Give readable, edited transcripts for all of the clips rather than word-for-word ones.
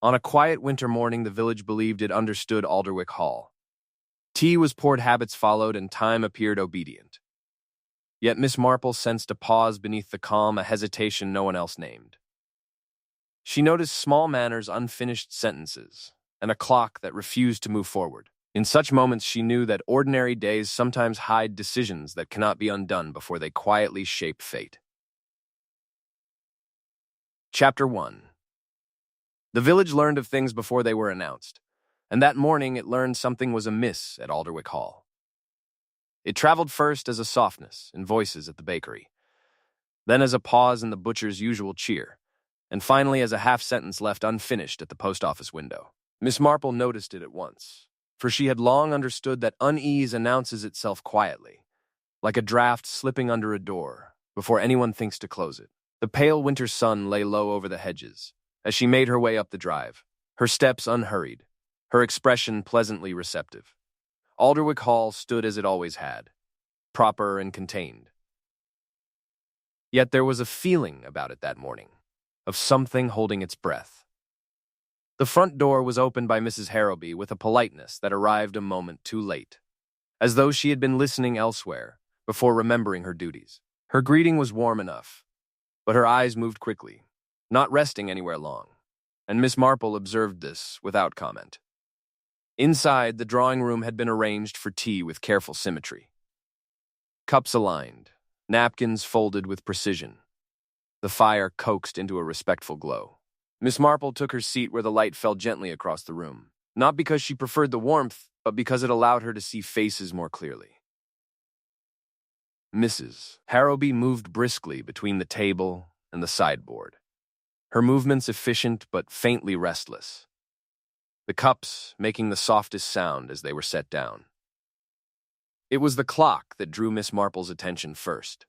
On a quiet winter morning, the village believed it understood Alderwick Hall. Tea was poured, habits followed, and time appeared obedient. Yet Miss Marple sensed a pause beneath the calm, a hesitation no one else named. She noticed small manners, unfinished sentences, and a clock that refused to move forward. In such moments, she knew that ordinary days sometimes hide decisions that cannot be undone before they quietly shape fate. Chapter 1. The village learned of things before they were announced, and that morning it learned something was amiss at Alderwick Hall. It traveled first as a softness in voices at the bakery, then as a pause in the butcher's usual cheer, and finally as a half-sentence left unfinished at the post office window. Miss Marple noticed it at once, for she had long understood that unease announces itself quietly, like a draft slipping under a door before anyone thinks to close it. The pale winter sun lay low over the hedges as she made her way up the drive, her steps unhurried, her expression pleasantly receptive. Alderwick Hall stood as it always had, proper and contained. Yet there was a feeling about it that morning, of something holding its breath. The front door was opened by Mrs. Harrowby with a politeness that arrived a moment too late, as though she had been listening elsewhere before remembering her duties. Her greeting was warm enough, but her eyes moved quickly, not resting anywhere long, and Miss Marple observed this without comment. Inside, the drawing room had been arranged for tea with careful symmetry. Cups aligned, napkins folded with precision. The fire coaxed into a respectful glow. Miss Marple took her seat where the light fell gently across the room, not because she preferred the warmth, but because it allowed her to see faces more clearly. Mrs. Harrowby moved briskly between the table and the sideboard, her movements efficient but faintly restless, the cups making the softest sound as they were set down. It was the clock that drew Miss Marple's attention first.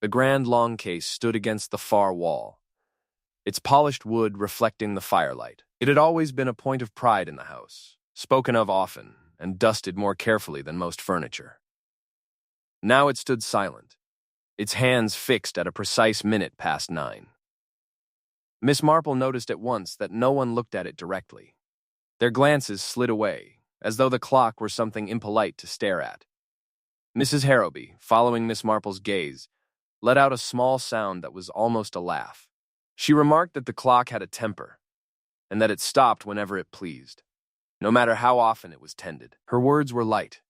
The grand long case stood against the far wall, its polished wood reflecting the firelight. It had always been a point of pride in the house, spoken of often and dusted more carefully than most furniture. Now it stood silent, its hands fixed at a precise 9:05. Miss Marple noticed at once that no one looked at it directly. Their glances slid away, as though the clock were something impolite to stare at. Mrs. Harrowby, following Miss Marple's gaze, let out a small sound that was almost a laugh. She remarked that the clock had a temper, and that it stopped whenever it pleased, no matter how often it was tended. Her words were light,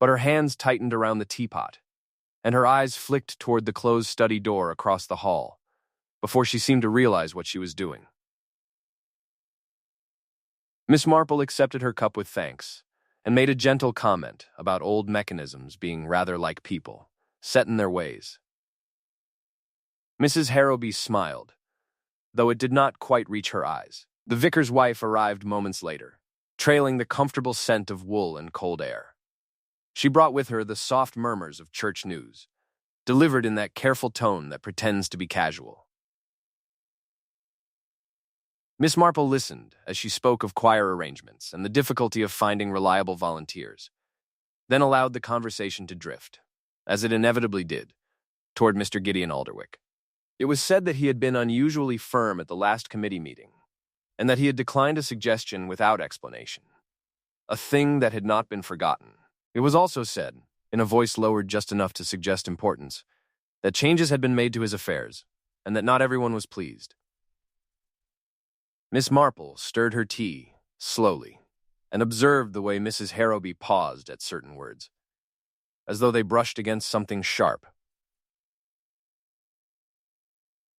but her hands tightened around the teapot, and her eyes flicked toward the closed study door across the hall, before she seemed to realize what she was doing. Miss Marple accepted her cup with thanks, and made a gentle comment about old mechanisms being rather like people, set in their ways. Mrs. Harrowby smiled, though it did not quite reach her eyes. The vicar's wife arrived moments later, trailing the comfortable scent of wool and cold air. She brought with her the soft murmurs of church news, delivered in that careful tone that pretends to be casual. Miss Marple listened as she spoke of choir arrangements and the difficulty of finding reliable volunteers, then allowed the conversation to drift, as it inevitably did, toward Mr. Gideon Alderwick. It was said that he had been unusually firm at the last committee meeting, and that he had declined a suggestion without explanation, a thing that had not been forgotten. It was also said, in a voice lowered just enough to suggest importance, that changes had been made to his affairs, and that not everyone was pleased. Miss Marple stirred her tea, slowly, and observed the way Mrs. Harrowby paused at certain words, as though they brushed against something sharp.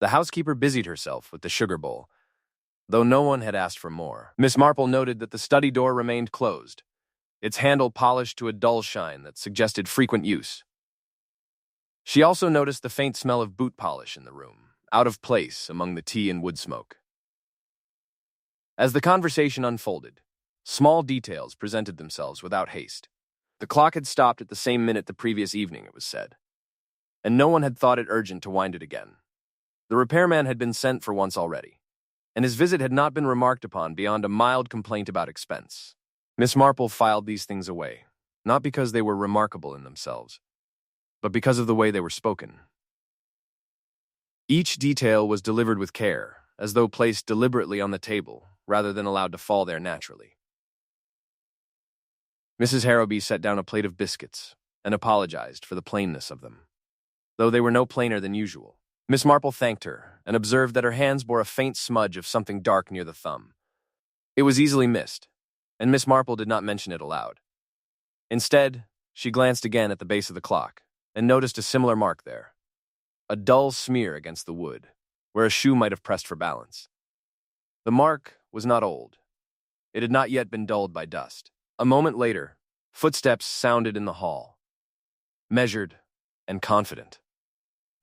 The housekeeper busied herself with the sugar bowl, though no one had asked for more. Miss Marple noted that the study door remained closed, its handle polished to a dull shine that suggested frequent use. She also noticed the faint smell of boot polish in the room, out of place among the tea and wood smoke. As the conversation unfolded, small details presented themselves without haste. The clock had stopped at the same minute the previous evening, it was said, and no one had thought it urgent to wind it again. The repairman had been sent for once already, and his visit had not been remarked upon beyond a mild complaint about expense. Miss Marple filed these things away, not because they were remarkable in themselves, but because of the way they were spoken. Each detail was delivered with care, as though placed deliberately on the table, rather than allowed to fall there naturally. Mrs. Harrowby set down a plate of biscuits and apologized for the plainness of them, though they were no plainer than usual. Miss Marple thanked her and observed that her hands bore a faint smudge of something dark near the thumb. It was easily missed, and Miss Marple did not mention it aloud. Instead, she glanced again at the base of the clock and noticed a similar mark there, a dull smear against the wood, where a shoe might have pressed for balance. The mark was not old. It had not yet been dulled by dust. A moment later, footsteps sounded in the hall, measured and confident.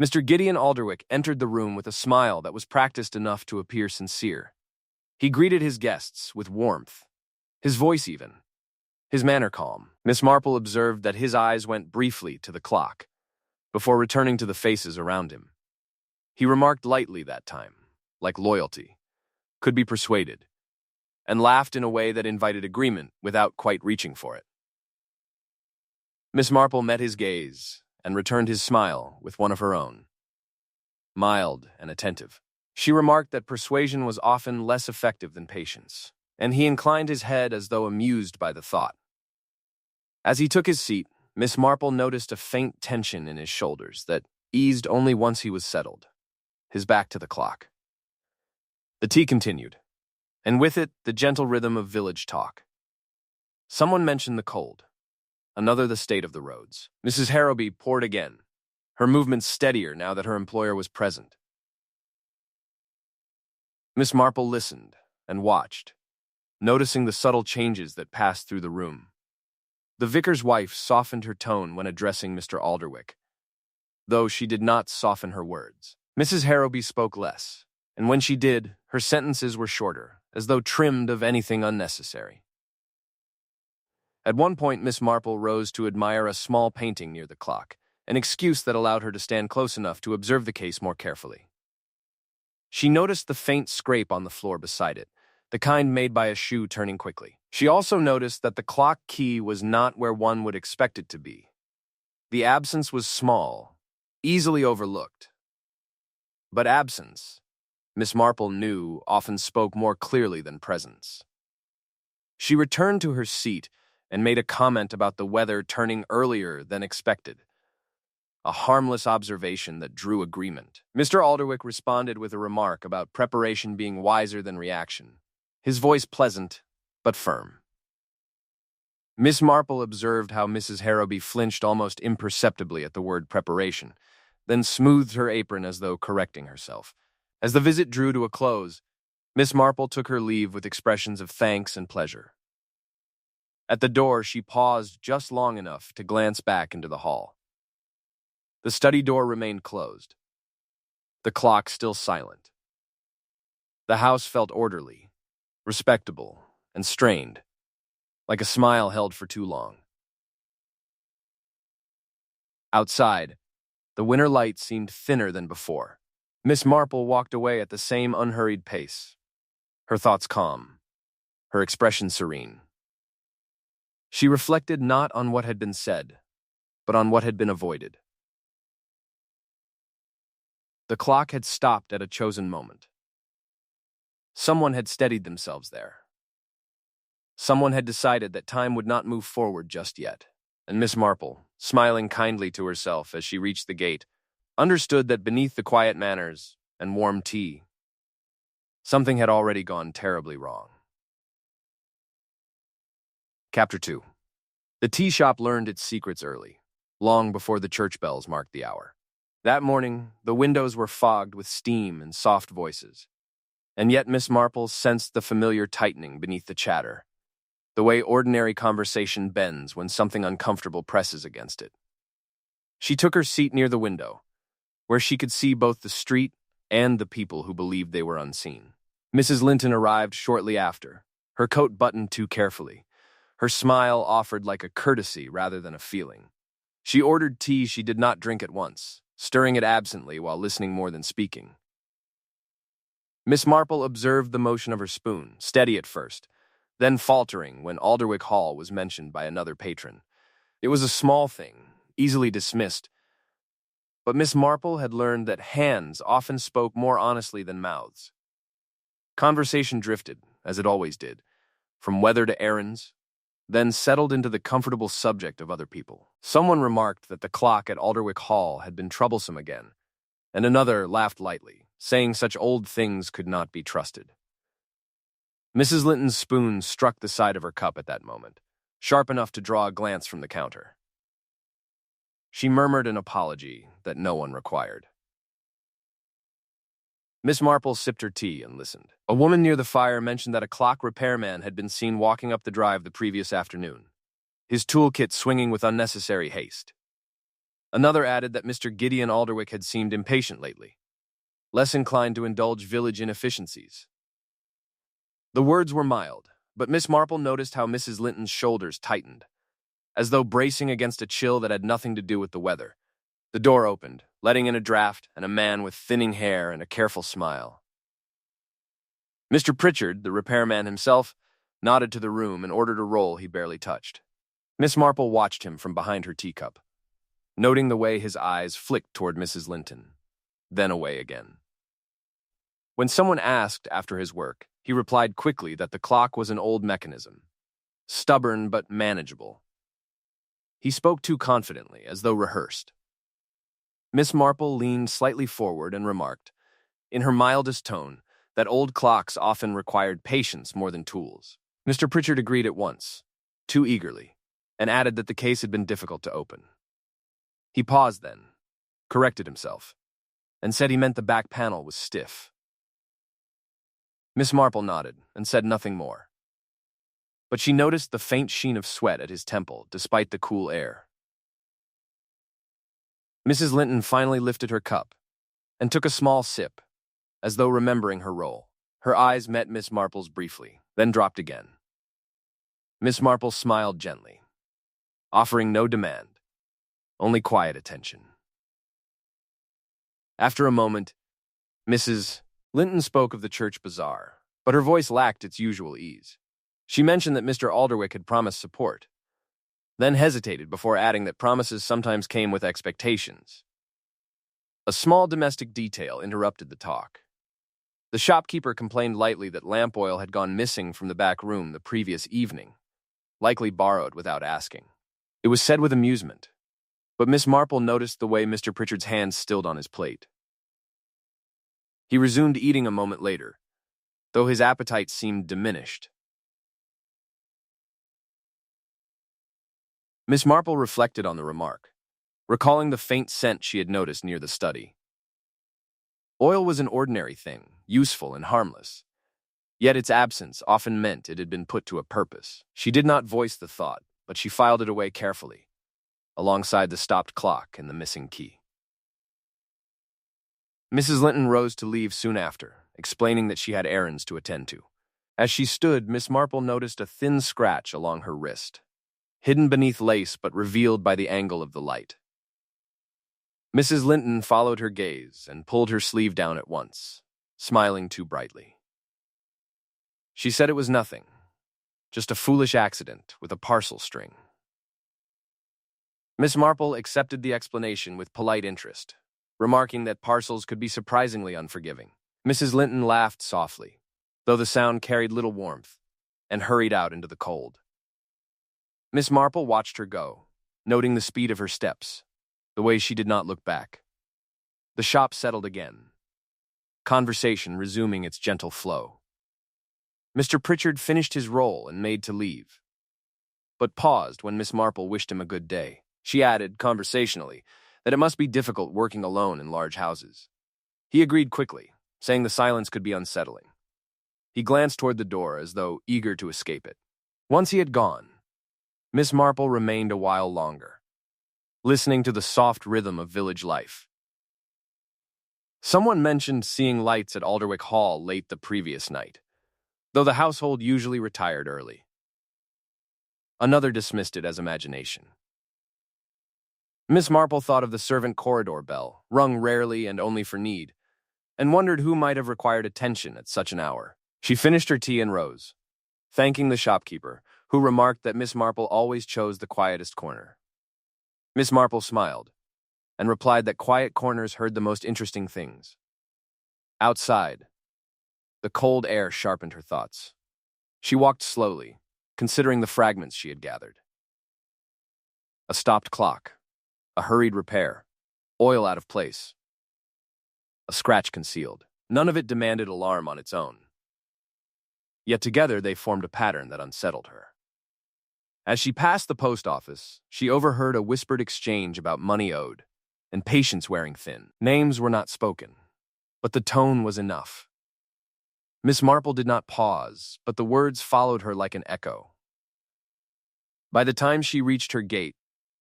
Mr. Gideon Alderwick entered the room with a smile that was practiced enough to appear sincere. He greeted his guests with warmth, his voice even, his manner calm. Miss Marple observed that his eyes went briefly to the clock, before returning to the faces around him. He remarked lightly that time, like loyalty, could be persuaded, and laughed in a way that invited agreement without quite reaching for it. Miss Marple met his gaze and returned his smile with one of her own, mild and attentive. She remarked that persuasion was often less effective than patience, and he inclined his head as though amused by the thought. As he took his seat, Miss Marple noticed a faint tension in his shoulders that eased only once he was settled, his back to the clock. The tea continued, and with it the gentle rhythm of village talk. Someone mentioned the cold, another the state of the roads. Mrs. Harrowby poured again, her movements steadier now that her employer was present. Miss Marple listened and watched, noticing the subtle changes that passed through the room. The vicar's wife softened her tone when addressing Mr. Alderwick, though she did not soften her words. Mrs. Harrowby spoke less, and when she did, her sentences were shorter, as though trimmed of anything unnecessary. At one point, Miss Marple rose to admire a small painting near the clock, an excuse that allowed her to stand close enough to observe the case more carefully. She noticed the faint scrape on the floor beside it, the kind made by a shoe turning quickly. She also noticed that the clock key was not where one would expect it to be. The absence was small, easily overlooked. But absence, Miss Marple knew, often spoke more clearly than presence. She returned to her seat and made a comment about the weather turning earlier than expected, a harmless observation that drew agreement. Mr. Alderwick responded with a remark about preparation being wiser than reaction, his voice pleasant but firm. Miss Marple observed how Mrs. Harrowby flinched almost imperceptibly at the word preparation, then smoothed her apron as though correcting herself. As the visit drew to a close, Miss Marple took her leave with expressions of thanks and pleasure. At the door, she paused just long enough to glance back into the hall. The study door remained closed, the clock still silent. The house felt orderly, respectable, and strained, like a smile held for too long. Outside, the winter light seemed thinner than before. Miss Marple walked away at the same unhurried pace, her thoughts calm, her expression serene. She reflected not on what had been said, but on what had been avoided. The clock had stopped at a chosen moment. Someone had steadied themselves there. Someone had decided that time would not move forward just yet, and Miss Marple, smiling kindly to herself as she reached the gate, understood that beneath the quiet manners and warm tea, something had already gone terribly wrong. Chapter 2. The tea shop learned its secrets early, long before the church bells marked the hour. That morning, the windows were fogged with steam and soft voices, and yet Miss Marple sensed the familiar tightening beneath the chatter, the way ordinary conversation bends when something uncomfortable presses against it. She took her seat near the window, where she could see both the street and the people who believed they were unseen. Mrs. Linton arrived shortly after, her coat buttoned too carefully, her smile offered like a courtesy rather than a feeling. She ordered tea she did not drink at once, stirring it absently while listening more than speaking. Miss Marple observed the motion of her spoon, steady at first, then faltering when Alderwick Hall was mentioned by another patron. It was a small thing, easily dismissed, but Miss Marple had learned that hands often spoke more honestly than mouths. Conversation drifted, as it always did, from weather to errands, then settled into the comfortable subject of other people. Someone remarked that the clock at Alderwick Hall had been troublesome again, and another laughed lightly, saying such old things could not be trusted. Mrs. Linton's spoon struck the side of her cup at that moment, sharp enough to draw a glance from the counter. She murmured an apology that no one required. Miss Marple sipped her tea and listened. A woman near the fire mentioned that a clock repairman had been seen walking up the drive the previous afternoon, his toolkit swinging with unnecessary haste. Another added that Mr. Gideon Alderwick had seemed impatient lately, less inclined to indulge village inefficiencies. The words were mild, but Miss Marple noticed how Mrs. Linton's shoulders tightened, as though bracing against a chill that had nothing to do with the weather. The door opened, letting in a draft and a man with thinning hair and a careful smile. Mr. Pritchard, the repairman himself, nodded to the room and ordered a roll he barely touched. Miss Marple watched him from behind her teacup, noting the way his eyes flicked toward Mrs. Linton, then away again. When someone asked after his work, he replied quickly that the clock was an old mechanism, stubborn but manageable. He spoke too confidently, as though rehearsed. Miss Marple leaned slightly forward and remarked, in her mildest tone, that old clocks often required patience more than tools. Mr. Pritchard agreed at once, too eagerly, and added that the case had been difficult to open. He paused then, corrected himself, and said he meant the back panel was stiff. Miss Marple nodded and said nothing more, but she noticed the faint sheen of sweat at his temple despite the cool air. Mrs. Linton finally lifted her cup and took a small sip, as though remembering her role. Her eyes met Miss Marple's briefly, then dropped again. Miss Marple smiled gently, offering no demand, only quiet attention. After a moment, Mrs. Linton spoke of the church bazaar, but her voice lacked its usual ease. She mentioned that Mr. Alderwick had promised support, then hesitated before adding that promises sometimes came with expectations. A small domestic detail interrupted the talk. The shopkeeper complained lightly that lamp oil had gone missing from the back room the previous evening, likely borrowed without asking. It was said with amusement, but Miss Marple noticed the way Mr. Pritchard's hands stilled on his plate. He resumed eating a moment later, though his appetite seemed diminished. Miss Marple reflected on the remark, recalling the faint scent she had noticed near the study. Oil was an ordinary thing, useful and harmless, yet its absence often meant it had been put to a purpose. She did not voice the thought, but she filed it away carefully, alongside the stopped clock and the missing key. Mrs. Linton rose to leave soon after, explaining that she had errands to attend to. As she stood, Miss Marple noticed a thin scratch along her wrist, hidden beneath lace but revealed by the angle of the light. Mrs. Linton followed her gaze and pulled her sleeve down at once, smiling too brightly. She said it was nothing, just a foolish accident with a parcel string. Miss Marple accepted the explanation with polite interest, remarking that parcels could be surprisingly unforgiving. Mrs. Linton laughed softly, though the sound carried little warmth, and hurried out into the cold. Miss Marple watched her go, noting the speed of her steps, the way she did not look back. The shop settled again, conversation resuming its gentle flow. Mr. Pritchard finished his roll and made to leave, but paused when Miss Marple wished him a good day. She added, conversationally, that it must be difficult working alone in large houses. He agreed quickly, saying the silence could be unsettling. He glanced toward the door as though eager to escape it. Once he had gone, Miss Marple remained a while longer, listening to the soft rhythm of village life. Someone mentioned seeing lights at Alderwick Hall late the previous night, though the household usually retired early. Another dismissed it as imagination. Miss Marple thought of the servant corridor bell, rung rarely and only for need, and wondered who might have required attention at such an hour. She finished her tea and rose, thanking the shopkeeper, who remarked that Miss Marple always chose the quietest corner. Miss Marple smiled, and replied that quiet corners heard the most interesting things. Outside, The cold air sharpened her thoughts. She walked slowly, considering the fragments she had gathered. A stopped clock, a hurried repair, oil out of place, a scratch concealed. None of it demanded alarm on its own. Yet together they formed a pattern that unsettled her. As she passed the post office, she overheard a whispered exchange about money owed and patience wearing thin. Names were not spoken, but the tone was enough. Miss Marple did not pause, but the words followed her like an echo. By the time she reached her gate,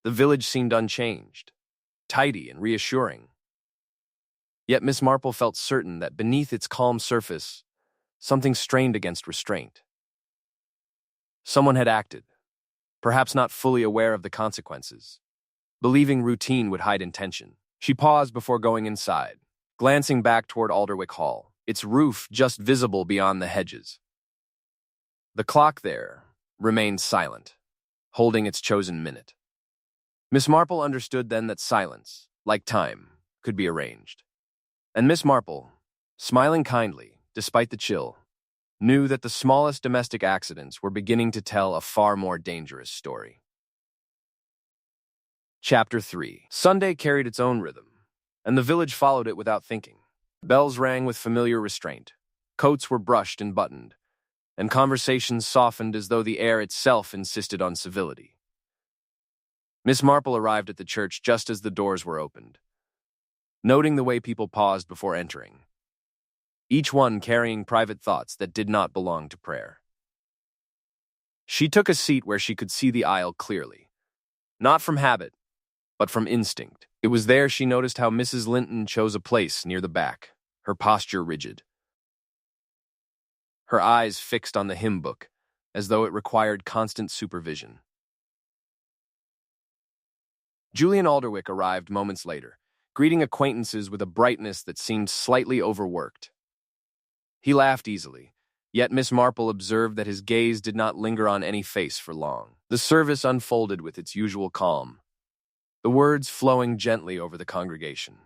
the village seemed unchanged, tidy and reassuring. Yet Miss Marple felt certain that beneath its calm surface, something strained against restraint. Someone had acted, perhaps not fully aware of the consequences, believing routine would hide intention. She paused before going inside, glancing back toward Alderwick Hall, its roof just visible beyond the hedges. The clock there remained silent, holding its chosen minute. Miss Marple understood then that silence, like time, could be arranged. And Miss Marple, smiling kindly, despite the chill, knew that the smallest domestic accidents were beginning to tell a far more dangerous story. Chapter 3. Sunday carried its own rhythm, and the village followed it without thinking. Bells rang with familiar restraint, coats were brushed and buttoned, and conversations softened as though the air itself insisted on civility. Miss Marple arrived at the church just as the doors were opened, noting the way people paused before entering, each one carrying private thoughts that did not belong to prayer. She took a seat where she could see the aisle clearly, not from habit, but from instinct. It was there she noticed how Mrs. Linton chose a place near the back, her posture rigid, her eyes fixed on the hymn book, as though it required constant supervision. Julian Alderwick arrived moments later, greeting acquaintances with a brightness that seemed slightly overworked. He laughed easily, yet Miss Marple observed that his gaze did not linger on any face for long. The service unfolded with its usual calm, the words flowing gently over the congregation.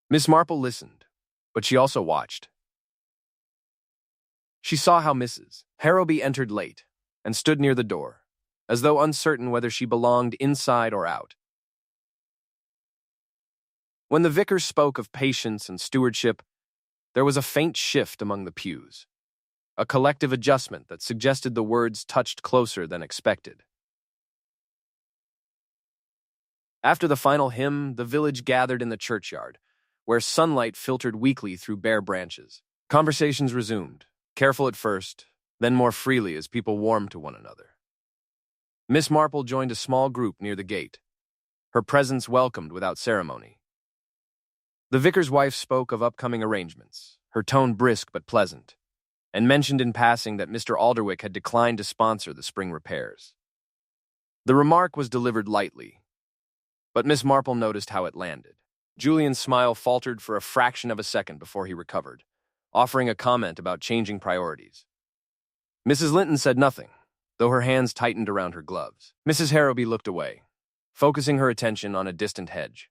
Miss Marple listened, but she also watched. She saw how Mrs. Harrowby entered late and stood near the door, as though uncertain whether she belonged inside or out. When the vicar spoke of patience and stewardship, there was a faint shift among the pews, a collective adjustment that suggested the words touched closer than expected. After the final hymn, the village gathered in the churchyard, where sunlight filtered weakly through bare branches. Conversations resumed, careful at first, then more freely as people warmed to one another. Miss Marple joined a small group near the gate, her presence welcomed without ceremony. The vicar's wife spoke of upcoming arrangements, her tone brisk but pleasant, and mentioned in passing that Mr. Alderwick had declined to sponsor the spring repairs. The remark was delivered lightly, but Miss Marple noticed how it landed. Julian's smile faltered for a fraction of a second before he recovered, offering a comment about changing priorities. Mrs. Linton said nothing, though her hands tightened around her gloves. Mrs. Harrowby looked away, focusing her attention on a distant hedge.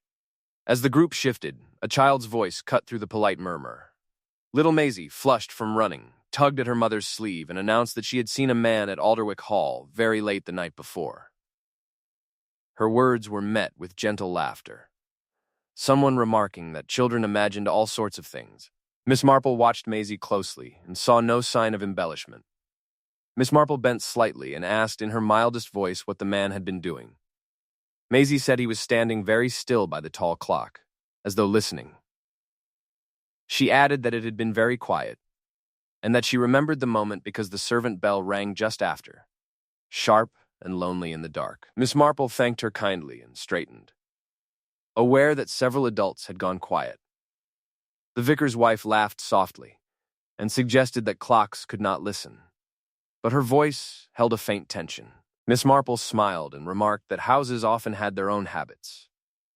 As the group shifted, a child's voice cut through the polite murmur. Little Maisie, flushed from running, tugged at her mother's sleeve and announced that she had seen a man at Alderwick Hall very late the night before. Her words were met with gentle laughter, someone remarking that children imagined all sorts of things. Miss Marple watched Maisie closely and saw no sign of embellishment. Miss Marple bent slightly and asked in her mildest voice what the man had been doing. Maisie said he was standing very still by the tall clock, as though listening. She added that it had been very quiet, and that she remembered the moment because the servant bell rang just after, sharp and lonely in the dark. Miss Marple thanked her kindly and straightened, aware that several adults had gone quiet. The vicar's wife laughed softly and suggested that clocks could not listen, but her voice held a faint tension. Miss Marple smiled and remarked that houses often had their own habits,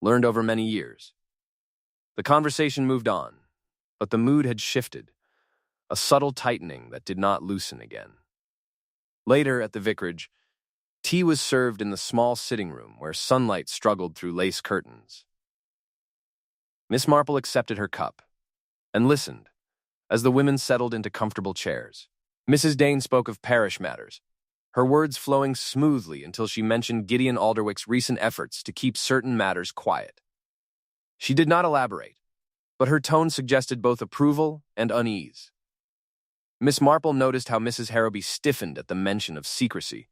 learned over many years. The conversation moved on, but the mood had shifted, a subtle tightening that did not loosen again. Later, at the vicarage, tea was served in the small sitting room where sunlight struggled through lace curtains. Miss Marple accepted her cup, and listened as the women settled into comfortable chairs. Mrs. Dane spoke of parish matters, her words flowing smoothly until she mentioned Gideon Alderwick's recent efforts to keep certain matters quiet. She did not elaborate, but her tone suggested both approval and unease. Miss Marple noticed how Mrs. Harrowby stiffened at the mention of secrecy,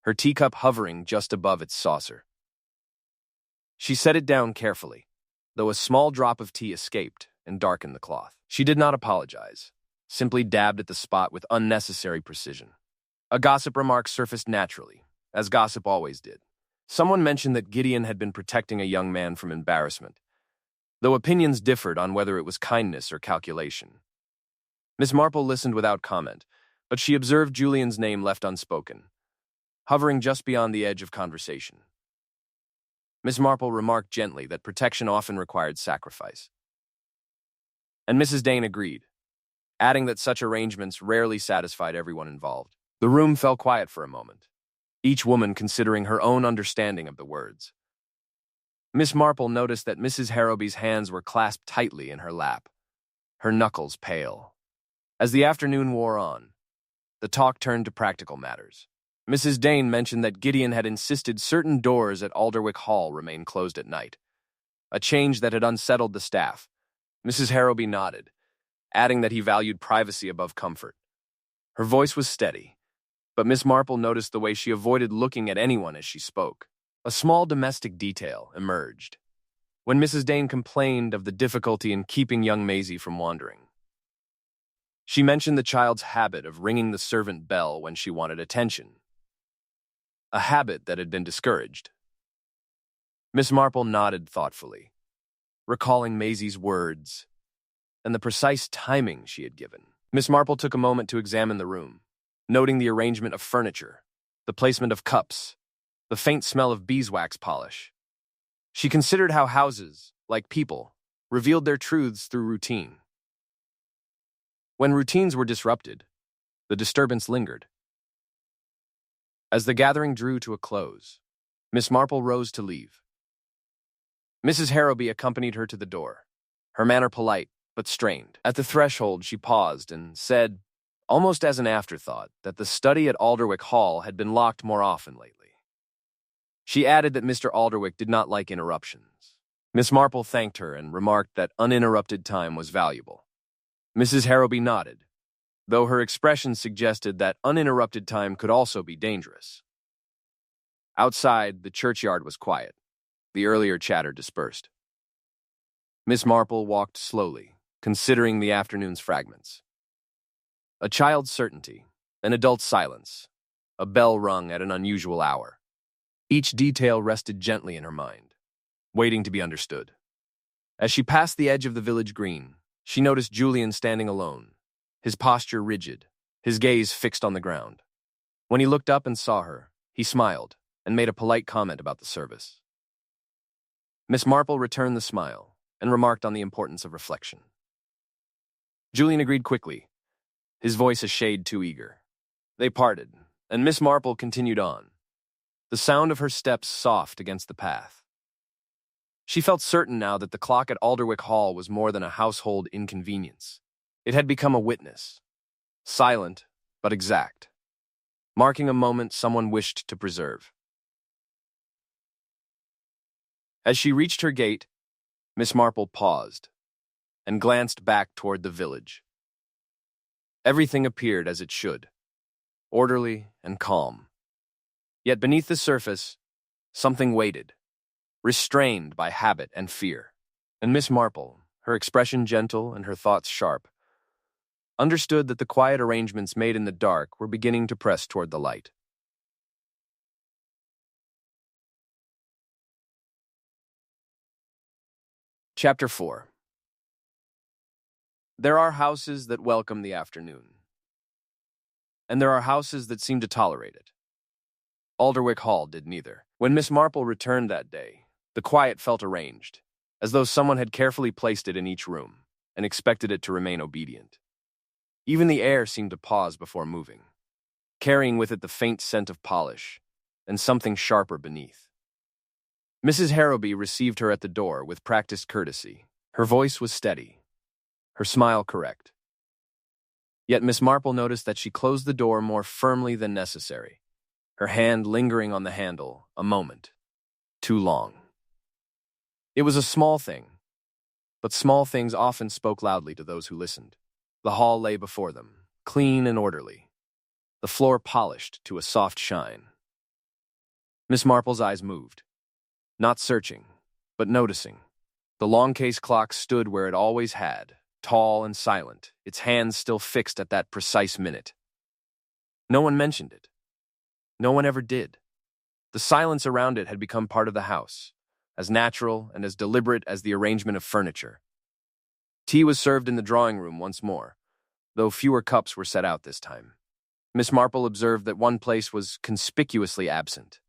her teacup hovering just above its saucer. She set it down carefully, though a small drop of tea escaped and darkened the cloth. She did not apologize, simply dabbed at the spot with unnecessary precision. A gossip remark surfaced naturally, as gossip always did. Someone mentioned that Gideon had been protecting a young man from embarrassment, though opinions differed on whether it was kindness or calculation. Miss Marple listened without comment, but she observed Julian's name left unspoken, hovering just beyond the edge of conversation. Miss Marple remarked gently that protection often required sacrifice. And Mrs. Dane agreed, adding that such arrangements rarely satisfied everyone involved. The room fell quiet for a moment, each woman considering her own understanding of the words. Miss Marple noticed that Mrs. Harrowby's hands were clasped tightly in her lap, her knuckles pale. As the afternoon wore on, the talk turned to practical matters. Mrs. Dane mentioned that Gideon had insisted certain doors at Alderwick Hall remain closed at night, a change that had unsettled the staff. Mrs. Harrowby nodded, adding that he valued privacy above comfort. Her voice was steady, but Miss Marple noticed the way she avoided looking at anyone as she spoke. A small domestic detail emerged when Mrs. Dane complained of the difficulty in keeping young Maisie from wandering. She mentioned the child's habit of ringing the servant bell when she wanted attention, a habit that had been discouraged. Miss Marple nodded thoughtfully, recalling Maisie's words and the precise timing she had given. Miss Marple took a moment to examine the room, noting the arrangement of furniture, the placement of cups, the faint smell of beeswax polish. She considered how houses, like people, revealed their truths through routine. When routines were disrupted, the disturbance lingered. As the gathering drew to a close, Miss Marple rose to leave. Mrs. Harrowby accompanied her to the door, her manner polite but strained. At the threshold, she paused and said, almost as an afterthought, that the study at Alderwick Hall had been locked more often lately. She added that Mr. Alderwick did not like interruptions. Miss Marple thanked her and remarked that uninterrupted time was valuable. Mrs. Harrowby nodded, though her expression suggested that uninterrupted time could also be dangerous. Outside, the churchyard was quiet. The earlier chatter dispersed. Miss Marple walked slowly, considering the afternoon's fragments. A child's certainty, an adult's silence, a bell rung at an unusual hour. Each detail rested gently in her mind, waiting to be understood. As she passed the edge of the village green, she noticed Julian standing alone, his posture rigid, his gaze fixed on the ground. When he looked up and saw her, he smiled and made a polite comment about the service. Miss Marple returned the smile and remarked on the importance of reflection. Julian agreed quickly, his voice a shade too eager. They parted, and Miss Marple continued on, the sound of her steps soft against the path. She felt certain now that the clock at Alderwick Hall was more than a household inconvenience. It had become a witness, silent but exact, marking a moment someone wished to preserve. As she reached her gate, Miss Marple paused and glanced back toward the village. Everything appeared as it should, orderly and calm. Yet beneath the surface, something waited, restrained by habit and fear. And Miss Marple, her expression gentle and her thoughts sharp, understood that the quiet arrangements made in the dark were beginning to press toward the light. Chapter 4. There are houses that welcome the afternoon, and there are houses that seem to tolerate it. Alderwick Hall did neither. When Miss Marple returned that day, the quiet felt arranged, as though someone had carefully placed it in each room and expected it to remain obedient. Even the air seemed to pause before moving, carrying with it the faint scent of polish and something sharper beneath. Mrs. Harrowby received her at the door with practiced courtesy. Her voice was steady, her smile correct. Yet Miss Marple noticed that she closed the door more firmly than necessary, her hand lingering on the handle a moment too long. It was a small thing, but small things often spoke loudly to those who listened. The hall lay before them, clean and orderly, the floor polished to a soft shine. Miss Marple's eyes moved, not searching, but noticing. The long case clock stood where it always had, tall and silent, its hands still fixed at that precise minute. No one mentioned it. No one ever did. The silence around it had become part of the house, as natural and as deliberate as the arrangement of furniture. Tea was served in the drawing room once more, though fewer cups were set out this time. Miss Marple observed that one place was conspicuously absent.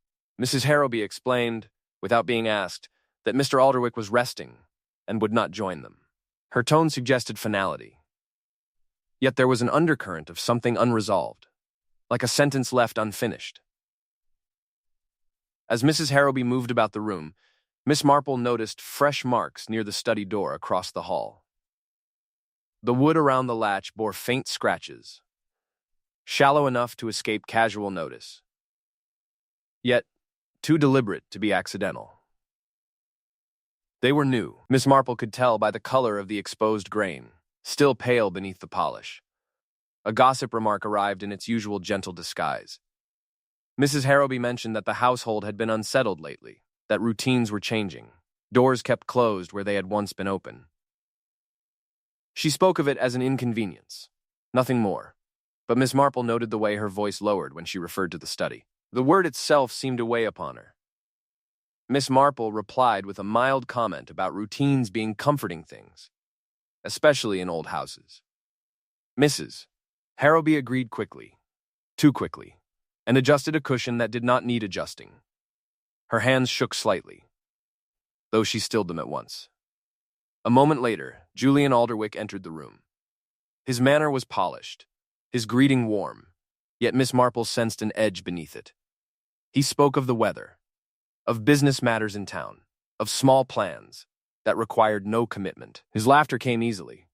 Mrs. Harrowby explained, without being asked, that Mr. Alderwick was resting and would not join them. Her tone suggested finality. Yet there was an undercurrent of something unresolved, like a sentence left unfinished. As Mrs. Harrowby moved about the room, Miss Marple noticed fresh marks near the study door across the hall. The wood around the latch bore faint scratches, shallow enough to escape casual notice, yet too deliberate to be accidental. They were new. Miss Marple could tell by the color of the exposed grain, still pale beneath the polish. A gossip remark arrived in its usual gentle disguise. Mrs. Harrowby mentioned that the household had been unsettled lately, that routines were changing, doors kept closed where they had once been open. She spoke of it as an inconvenience, nothing more, but Miss Marple noted the way her voice lowered when she referred to the study. The word itself seemed to weigh upon her. Miss Marple replied with a mild comment about routines being comforting things, especially in old houses. Mrs. Harrowby agreed quickly, too quickly, and adjusted a cushion that did not need adjusting. Her hands shook slightly, though she stilled them at once. A moment later, Julian Alderwick entered the room. His manner was polished, his greeting warm, yet Miss Marple sensed an edge beneath it. He spoke of the weather, of business matters in town, of small plans that required no commitment. His laughter came easily,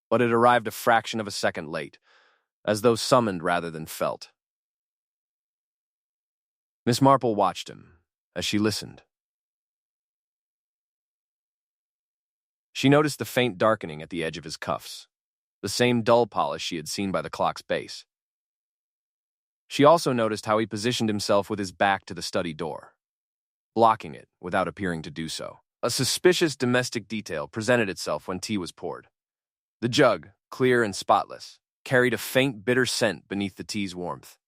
but it arrived a fraction of a second late, as though summoned rather than felt. Miss Marple watched him as she listened. She noticed the faint darkening at the edge of his cuffs, the same dull polish she had seen by the clock's base. She also noticed how he positioned himself with his back to the study door, blocking it without appearing to do so. A suspicious domestic detail presented itself when tea was poured. The jug, clear and spotless, carried a faint bitter scent beneath the tea's warmth.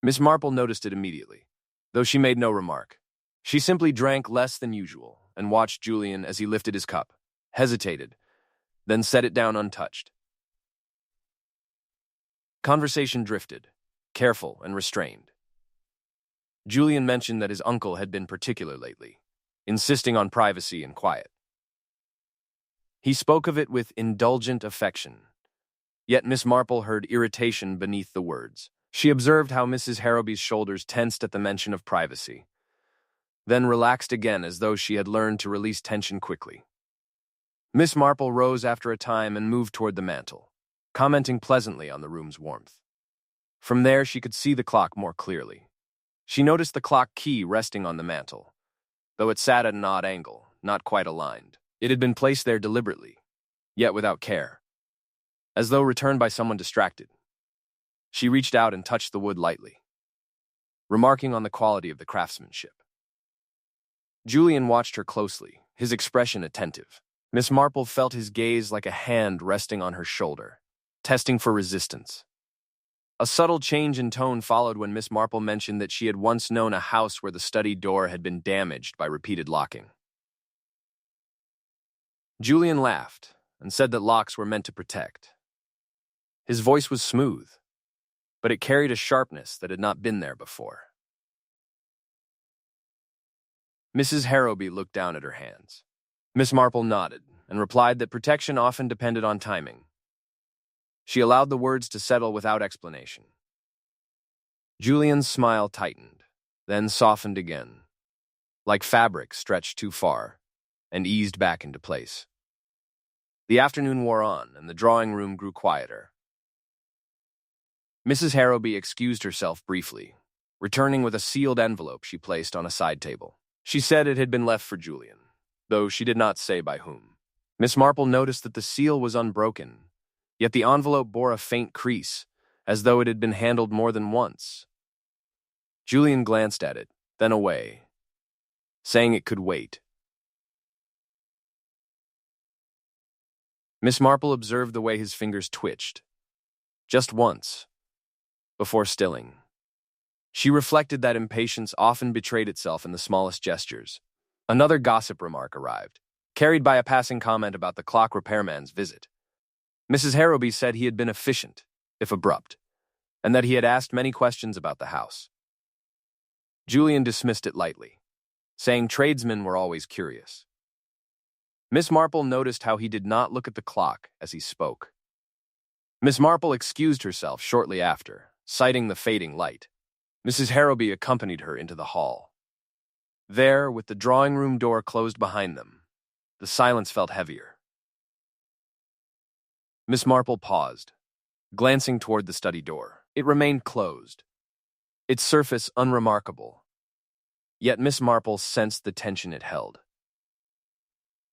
Miss Marple noticed it immediately, though she made no remark. She simply drank less than usual and watched Julian as he lifted his cup, hesitated, then set it down untouched. Conversation drifted, careful and restrained. Julian mentioned that his uncle had been particular lately, insisting on privacy and quiet. He spoke of it with indulgent affection, yet Miss Marple heard irritation beneath the words. She observed how Mrs. Harrowby's shoulders tensed at the mention of privacy, then relaxed again as though she had learned to release tension quickly. Miss Marple rose after a time and moved toward the mantel, commenting pleasantly on the room's warmth. From there, she could see the clock more clearly. She noticed the clock key resting on the mantel, though it sat at an odd angle, not quite aligned. It had been placed there deliberately, yet without care, as though returned by someone distracted. She reached out and touched the wood lightly, remarking on the quality of the craftsmanship. Julian watched her closely, his expression attentive. Miss Marple felt his gaze like a hand resting on her shoulder, testing for resistance. A subtle change in tone followed when Miss Marple mentioned that she had once known a house where the study door had been damaged by repeated locking. Julian laughed and said that locks were meant to protect. His voice was smooth, but it carried a sharpness that had not been there before. Mrs. Harrowby looked down at her hands. Miss Marple nodded and replied that protection often depended on timing. She allowed the words to settle without explanation. Julian's smile tightened, then softened again, like fabric stretched too far, and eased back into place. The afternoon wore on, and the drawing room grew quieter. Mrs. Harrowby excused herself briefly, returning with a sealed envelope she placed on a side table. She said it had been left for Julian, though she did not say by whom. Miss Marple noticed that the seal was unbroken, yet the envelope bore a faint crease, as though it had been handled more than once. Julian glanced at it, then away, saying it could wait. Miss Marple observed the way his fingers twitched, just once, before stilling. She reflected that impatience often betrayed itself in the smallest gestures. Another gossip remark arrived, carried by a passing comment about the clock repairman's visit. Mrs. Harrowby said he had been efficient, if abrupt, and that he had asked many questions about the house. Julian dismissed it lightly, saying tradesmen were always curious. Miss Marple noticed how he did not look at the clock as he spoke. Miss Marple excused herself shortly after, citing the fading light. Mrs. Harrowby accompanied her into the hall. There, with the drawing-room door closed behind them, the silence felt heavier. Miss Marple paused, glancing toward the study door. It remained closed, its surface unremarkable, yet Miss Marple sensed the tension it held.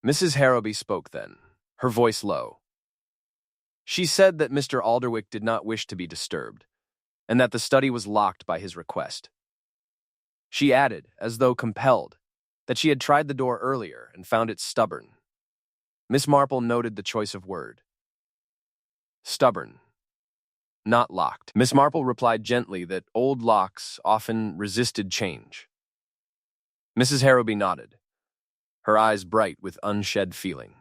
Mrs. Harrowby spoke then, her voice low. She said that Mr. Alderwick did not wish to be disturbed, and that the study was locked by his request. She added, as though compelled, that she had tried the door earlier and found it stubborn. Miss Marple noted the choice of word. Stubborn, not locked. Miss Marple replied gently that old locks often resisted change. Mrs. Harrowby nodded, her eyes bright with unshed feeling.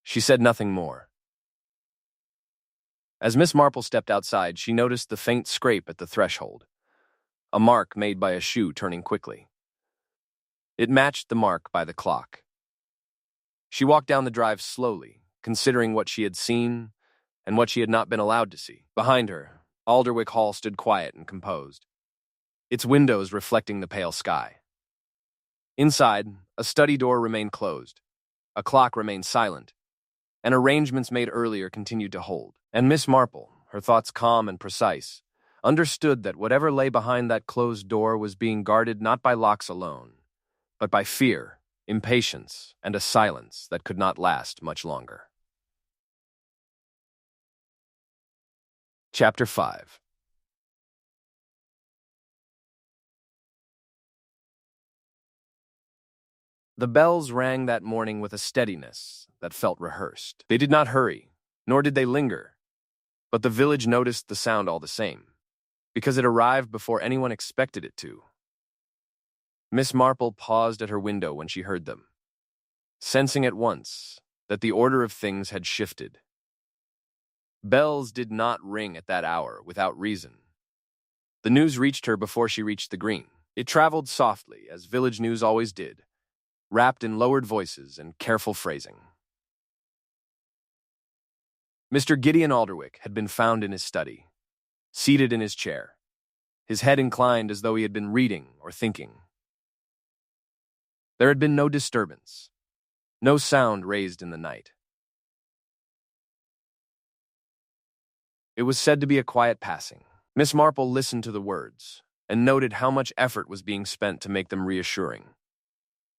She said nothing more. As Miss Marple stepped outside, she noticed the faint scrape at the threshold, a mark made by a shoe turning quickly. It matched the mark by the clock. She walked down the drive slowly, considering what she had seen and what she had not been allowed to see. Behind her, Alderwick Hall stood quiet and composed, its windows reflecting the pale sky. Inside, a study door remained closed, a clock remained silent, and arrangements made earlier continued to hold. And Miss Marple, her thoughts calm and precise, understood that whatever lay behind that closed door was being guarded not by locks alone, but by fear, impatience, and a silence that could not last much longer. Chapter 5. The bells rang that morning with a steadiness that felt rehearsed. They did not hurry, nor did they linger, but the village noticed the sound all the same, because it arrived before anyone expected it to. Miss Marple paused at her window when she heard them, sensing at once that the order of things had shifted. Bells did not ring at that hour without reason. The news reached her before she reached the green. It traveled softly, as village news always did, wrapped in lowered voices and careful phrasing. Mr. Gideon Alderwick had been found in his study, seated in his chair, his head inclined as though he had been reading or thinking. There had been no disturbance, no sound raised in the night. It was said to be a quiet passing. Miss Marple listened to the words and noted how much effort was being spent to make them reassuring.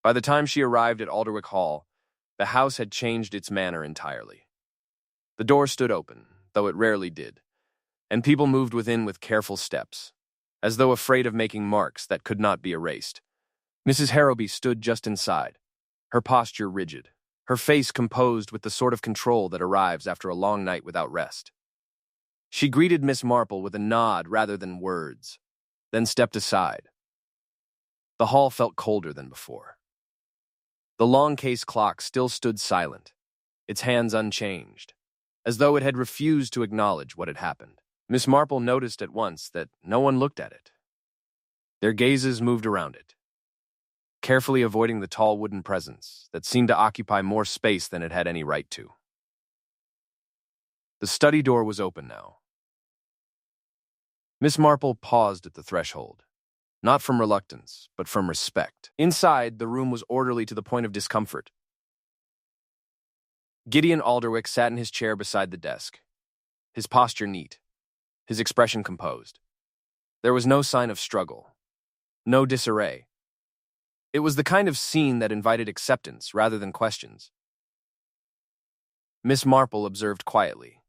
By the time she arrived at Alderwick Hall, the house had changed its manner entirely. The door stood open, though it rarely did, and people moved within with careful steps, as though afraid of making marks that could not be erased. Mrs. Harrowby stood just inside, her posture rigid, her face composed with the sort of control that arrives after a long night without rest. She greeted Miss Marple with a nod rather than words, then stepped aside. The hall felt colder than before. The long case clock still stood silent, its hands unchanged, as though it had refused to acknowledge what had happened. Miss Marple noticed at once that no one looked at it. Their gazes moved around it, carefully avoiding the tall wooden presence that seemed to occupy more space than it had any right to. The study door was open now. Miss Marple paused at the threshold, not from reluctance, but from respect. Inside, the room was orderly to the point of discomfort. Gideon Alderwick sat in his chair beside the desk, his posture neat, his expression composed. There was no sign of struggle, no disarray. It was the kind of scene that invited acceptance rather than questions. Miss Marple observed quietly.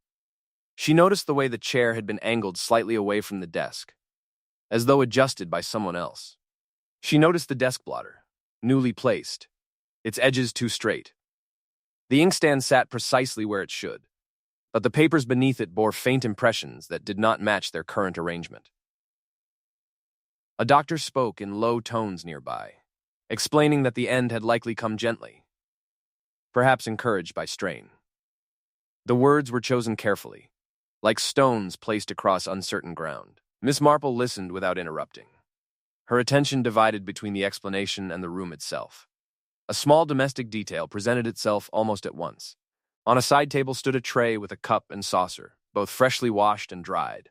She noticed the way the chair had been angled slightly away from the desk, as though adjusted by someone else. She noticed the desk blotter, newly placed, its edges too straight. The inkstand sat precisely where it should, but the papers beneath it bore faint impressions that did not match their current arrangement. A doctor spoke in low tones nearby, explaining that the end had likely come gently, perhaps encouraged by strain. The words were chosen carefully, like stones placed across uncertain ground. Miss Marple listened without interrupting, her attention divided between the explanation and the room itself. A small domestic detail presented itself almost at once. On a side table stood a tray with a cup and saucer, both freshly washed and dried.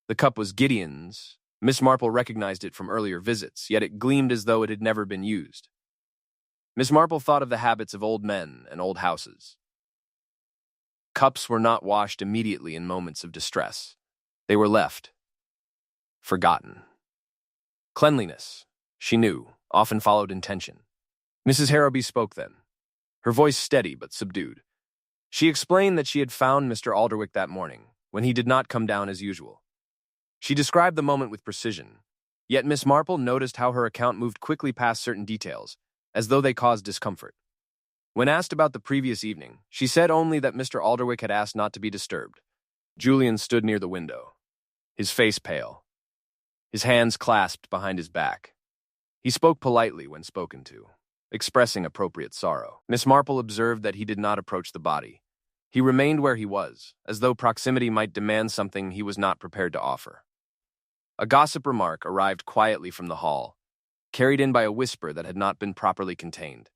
The cup was Gideon's. Miss Marple recognized it from earlier visits, yet it gleamed as though it had never been used. Miss Marple thought of the habits of old men and old houses. Cups were not washed immediately in moments of distress. They were left, forgotten. Cleanliness, she knew, often followed intention. Mrs. Harrowby spoke then, her voice steady but subdued. She explained that she had found Mr. Alderwick that morning, when he did not come down as usual. She described the moment with precision, yet Miss Marple noticed how her account moved quickly past certain details, as though they caused discomfort. When asked about the previous evening, she said only that Mr. Alderwick had asked not to be disturbed. Julian stood near the window, his face pale, his hands clasped behind his back. He spoke politely when spoken to, expressing appropriate sorrow. Miss Marple observed that he did not approach the body. He remained where he was, as though proximity might demand something he was not prepared to offer. A gossip remark arrived quietly from the hall, carried in by a whisper that had not been properly contained.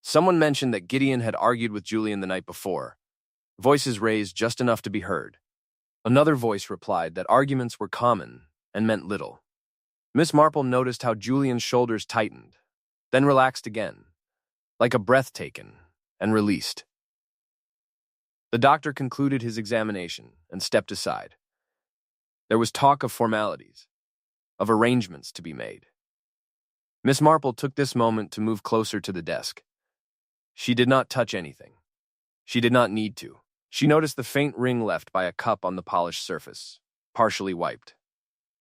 Someone mentioned that Gideon had argued with Julian the night before, voices raised just enough to be heard. Another voice replied that arguments were common and meant little. Miss Marple noticed how Julian's shoulders tightened, then relaxed again, like a breath taken and released. The doctor concluded his examination and stepped aside. There was talk of formalities, of arrangements to be made. Miss Marple took this moment to move closer to the desk. She did not touch anything. She did not need to. She noticed the faint ring left by a cup on the polished surface, partially wiped,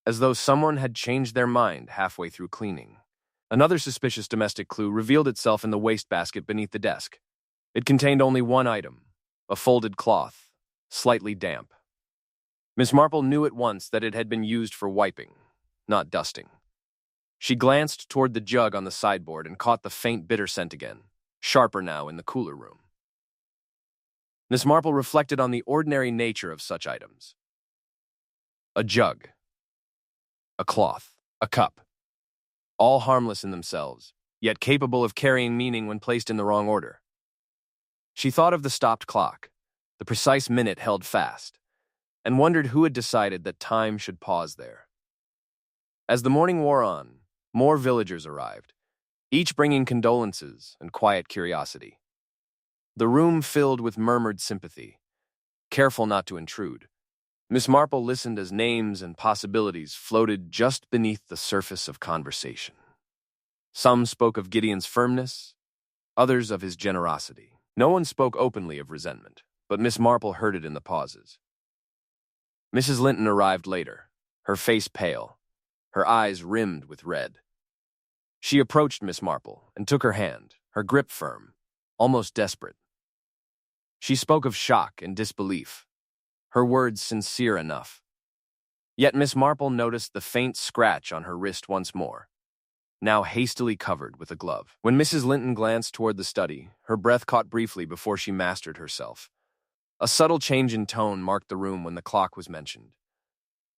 as though someone had changed their mind halfway through cleaning. Another suspicious domestic clue revealed itself in the wastebasket beneath the desk. It contained only one item, a folded cloth, slightly damp. Miss Marple knew at once that it had been used for wiping, not dusting. She glanced toward the jug on the sideboard and caught the faint bitter scent again, sharper now in the cooler room. Miss Marple reflected on the ordinary nature of such items. A jug, a cloth, a cup, all harmless in themselves, yet capable of carrying meaning when placed in the wrong order. She thought of the stopped clock, the precise minute held fast, and wondered who had decided that time should pause there. As the morning wore on, more villagers arrived, each bringing condolences and quiet curiosity. The room filled with murmured sympathy, careful not to intrude. Miss Marple listened as names and possibilities floated just beneath the surface of conversation. Some spoke of Gideon's firmness, others of his generosity. No one spoke openly of resentment, but Miss Marple heard it in the pauses. Mrs. Linton arrived later, her face pale, her eyes rimmed with red. She approached Miss Marple and took her hand, her grip firm, almost desperate. She spoke of shock and disbelief, her words sincere enough. Yet Miss Marple noticed the faint scratch on her wrist once more, now hastily covered with a glove. When Mrs. Linton glanced toward the study, her breath caught briefly before she mastered herself. A subtle change in tone marked the room when the clock was mentioned.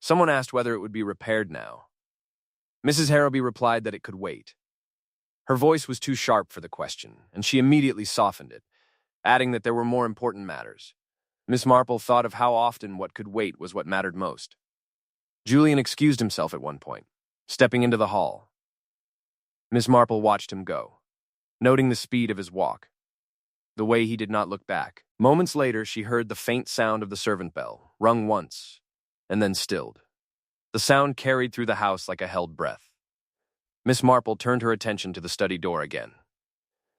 Someone asked whether it would be repaired now. Mrs. Harrowby replied that it could wait. Her voice was too sharp for the question, and she immediately softened it, adding that there were more important matters. Miss Marple thought of how often what could wait was what mattered most. Julian excused himself at one point, stepping into the hall. Miss Marple watched him go, noting the speed of his walk. the way he did not look back. Moments later, she heard the faint sound of the servant bell, rung once, and then stilled. The sound carried through the house like a held breath. Miss Marple turned her attention to the study door again.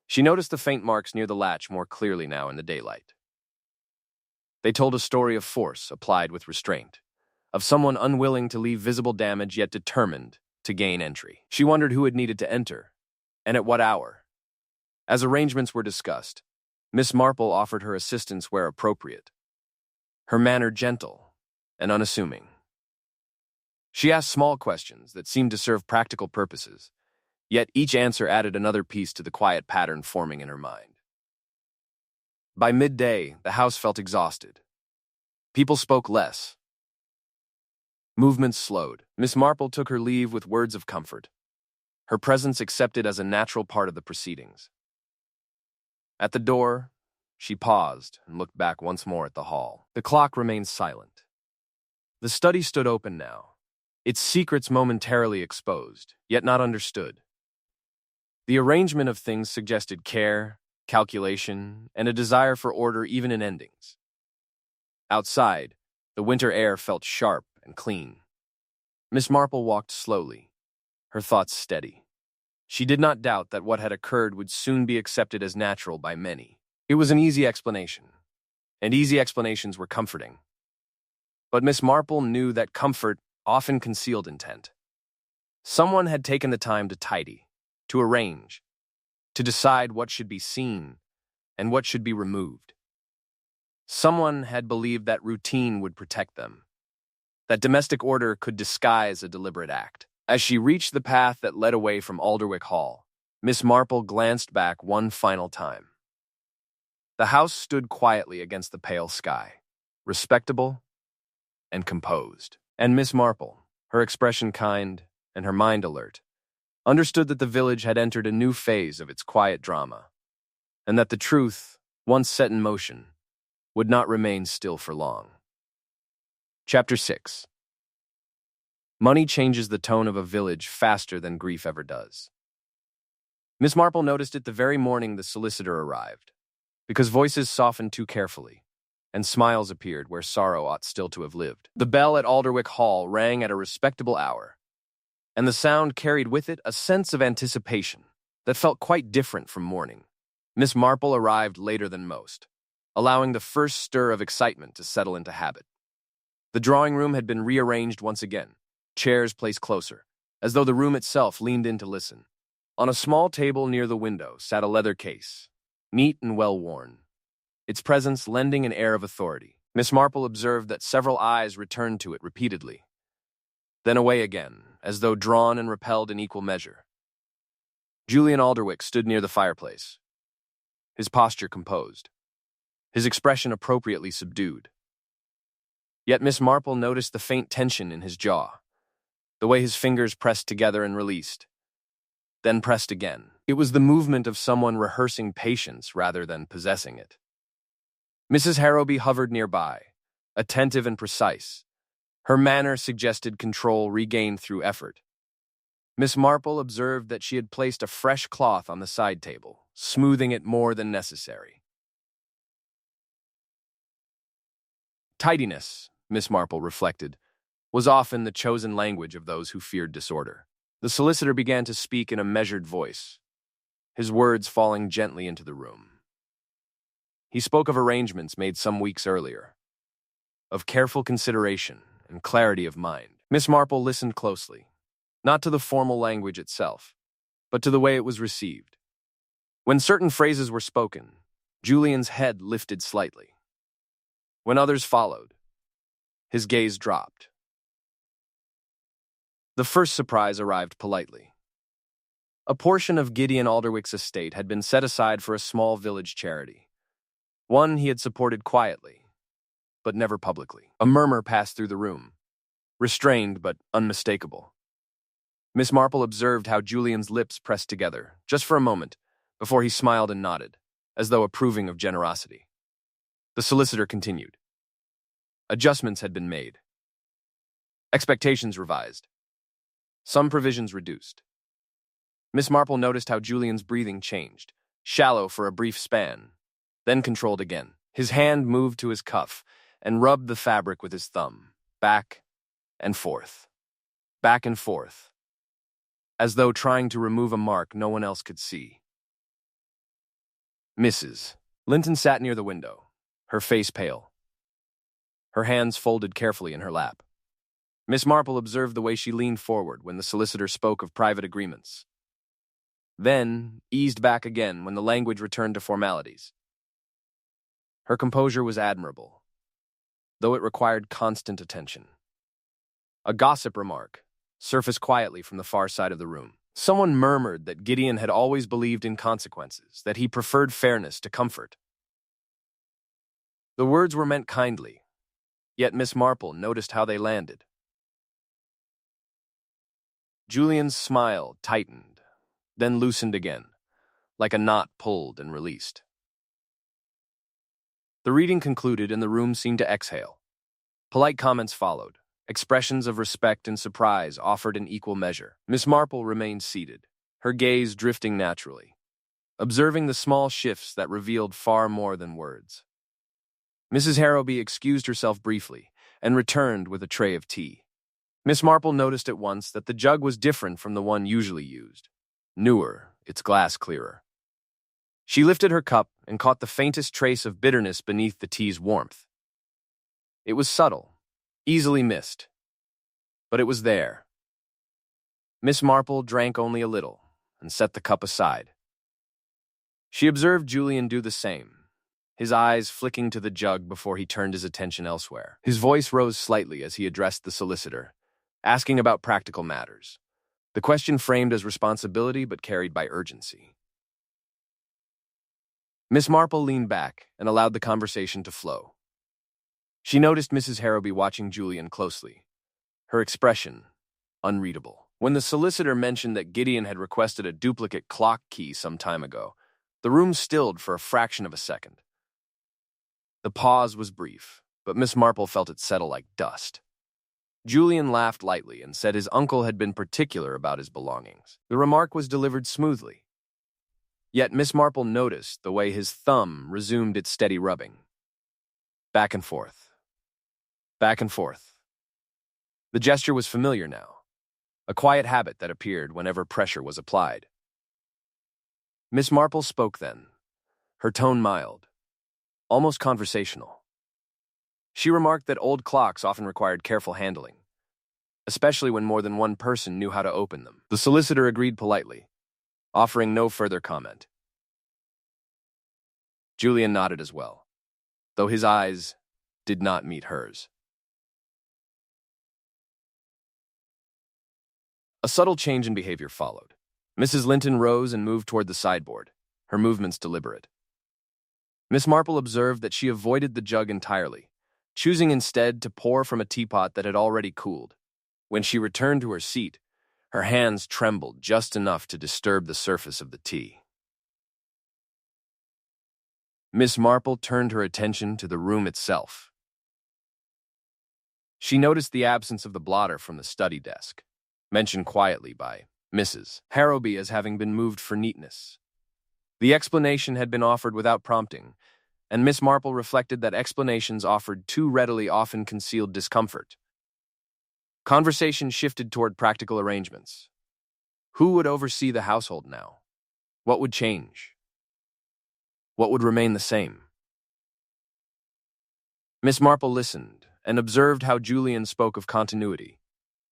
She noticed the faint marks near the latch more clearly now in the daylight. They told a story of force applied with restraint, of someone unwilling to leave visible damage yet determined to gain entry. She wondered who had needed to enter, and at what hour. As arrangements were discussed, Miss Marple offered her assistance where appropriate, her manner gentle and unassuming. She asked small questions that seemed to serve practical purposes, yet each answer added another piece to the quiet pattern forming in her mind. By midday, the house felt exhausted. People spoke less. Movements slowed. Miss Marple took her leave with words of comfort, her presence accepted as a natural part of the proceedings. At the door, she paused and looked back once more at the hall. The clock remained silent. The study stood open now, its secrets momentarily exposed, yet not understood. The arrangement of things suggested care, calculation, and a desire for order even in endings. Outside, the winter air felt sharp and clean. Miss Marple walked slowly, her thoughts steady. She did not doubt that what had occurred would soon be accepted as natural by many. It was an easy explanation, and easy explanations were comforting. But Miss Marple knew that comfort often concealed intent. Someone had taken the time to tidy, to arrange, to decide what should be seen and what should be removed. Someone had believed that routine would protect them, that domestic order could disguise a deliberate act. As she reached the path that led away from Alderwick Hall, Miss Marple glanced back one final time. The house stood quietly against the pale sky, respectable and composed. And Miss Marple, her expression kind and her mind alert, understood that the village had entered a new phase of its quiet drama, and that the truth, once set in motion, would not remain still for long. Chapter 6. Money changes the tone of a village faster than grief ever does. Miss Marple noticed it the very morning the solicitor arrived, because voices softened too carefully, and smiles appeared where sorrow ought still to have lived. The bell at Alderwick Hall rang at a respectable hour, and the sound carried with it a sense of anticipation that felt quite different from mourning. Miss Marple arrived later than most, allowing the first stir of excitement to settle into habit. The drawing room had been rearranged once again, chairs placed closer, as though the room itself leaned in to listen. On a small table near the window sat a leather case, neat and well-worn, its presence lending an air of authority. Miss Marple observed that several eyes returned to it repeatedly, then away again, as though drawn and repelled in equal measure. Julian Alderwick stood near the fireplace, his posture composed, his expression appropriately subdued. Yet Miss Marple noticed the faint tension in his jaw, the way his fingers pressed together and released, then pressed again. It was the movement of someone rehearsing patience rather than possessing it. Mrs. Harrowby hovered nearby, attentive and precise. Her manner suggested control regained through effort. Miss Marple observed that she had placed a fresh cloth on the side table, smoothing it more than necessary. Tidiness, Miss Marple reflected, was often the chosen language of those who feared disorder. The solicitor began to speak in a measured voice, his words falling gently into the room. He spoke of arrangements made some weeks earlier, of careful consideration and clarity of mind. Miss Marple listened closely, not to the formal language itself, but to the way it was received. When certain phrases were spoken, Julian's head lifted slightly. When others followed, his gaze dropped. The first surprise arrived politely. A portion of Gideon Alderwick's estate had been set aside for a small village charity, one he had supported quietly, but never publicly. A murmur passed through the room, restrained but unmistakable. Miss Marple observed how Julian's lips pressed together, just for a moment, before he smiled and nodded, as though approving of generosity. The solicitor continued. Adjustments had been made. Expectations revised. Some provisions reduced. Miss Marple noticed how Julian's breathing changed, shallow for a brief span, then controlled again. His hand moved to his cuff and rubbed the fabric with his thumb, back and forth, as though trying to remove a mark no one else could see. Mrs. Linton sat near the window, her face pale, her hands folded carefully in her lap. Miss Marple observed the way she leaned forward when the solicitor spoke of private agreements, then eased back again when the language returned to formalities. Her composure was admirable, though it required constant attention. A gossip remark surfaced quietly from the far side of the room. Someone murmured that Gideon had always believed in consequences, that he preferred fairness to comfort. The words were meant kindly, yet Miss Marple noticed how they landed. Julian's smile tightened, then loosened again, like a knot pulled and released. The reading concluded and the room seemed to exhale. Polite comments followed. Expressions of respect and surprise offered in equal measure. Miss Marple remained seated, her gaze drifting naturally, observing the small shifts that revealed far more than words. Mrs. Harrowby excused herself briefly and returned with a tray of tea. Miss Marple noticed at once that the jug was different from the one usually used. Newer, its glass clearer. She lifted her cup and caught the faintest trace of bitterness beneath the tea's warmth. It was subtle, easily missed, but it was there. Miss Marple drank only a little and set the cup aside. She observed Julian do the same, his eyes flicking to the jug before he turned his attention elsewhere. His voice rose slightly as he addressed the solicitor, asking about practical matters, the question framed as responsibility but carried by urgency. Miss Marple leaned back and allowed the conversation to flow. She noticed Mrs. Harrowby watching Julian closely, her expression unreadable. When the solicitor mentioned that Gideon had requested a duplicate clock key some time ago, the room stilled for a fraction of a second. The pause was brief, but Miss Marple felt it settle like dust. Julian laughed lightly and said his uncle had been particular about his belongings. The remark was delivered smoothly. Yet Miss Marple noticed the way his thumb resumed its steady rubbing. Back and forth. Back and forth. The gesture was familiar now, a quiet habit that appeared whenever pressure was applied. Miss Marple spoke then, her tone mild, almost conversational. She remarked that old clocks often required careful handling, especially when more than one person knew how to open them. The solicitor agreed politely, offering no further comment. Julian nodded as well, though his eyes did not meet hers. A subtle change in behavior followed. Mrs. Linton rose and moved toward the sideboard, her movements deliberate. Miss Marple observed that she avoided the jug entirely, choosing instead to pour from a teapot that had already cooled. When she returned to her seat, her hands trembled just enough to disturb the surface of the tea. Miss Marple turned her attention to the room itself. She noticed the absence of the blotter from the study desk, mentioned quietly by Mrs. Harrowby as having been moved for neatness. The explanation had been offered without prompting, and Miss Marple reflected that explanations offered too readily often concealed discomfort. Conversation shifted toward practical arrangements. Who would oversee the household now? What would change? What would remain the same? Miss Marple listened and observed how Julian spoke of continuity,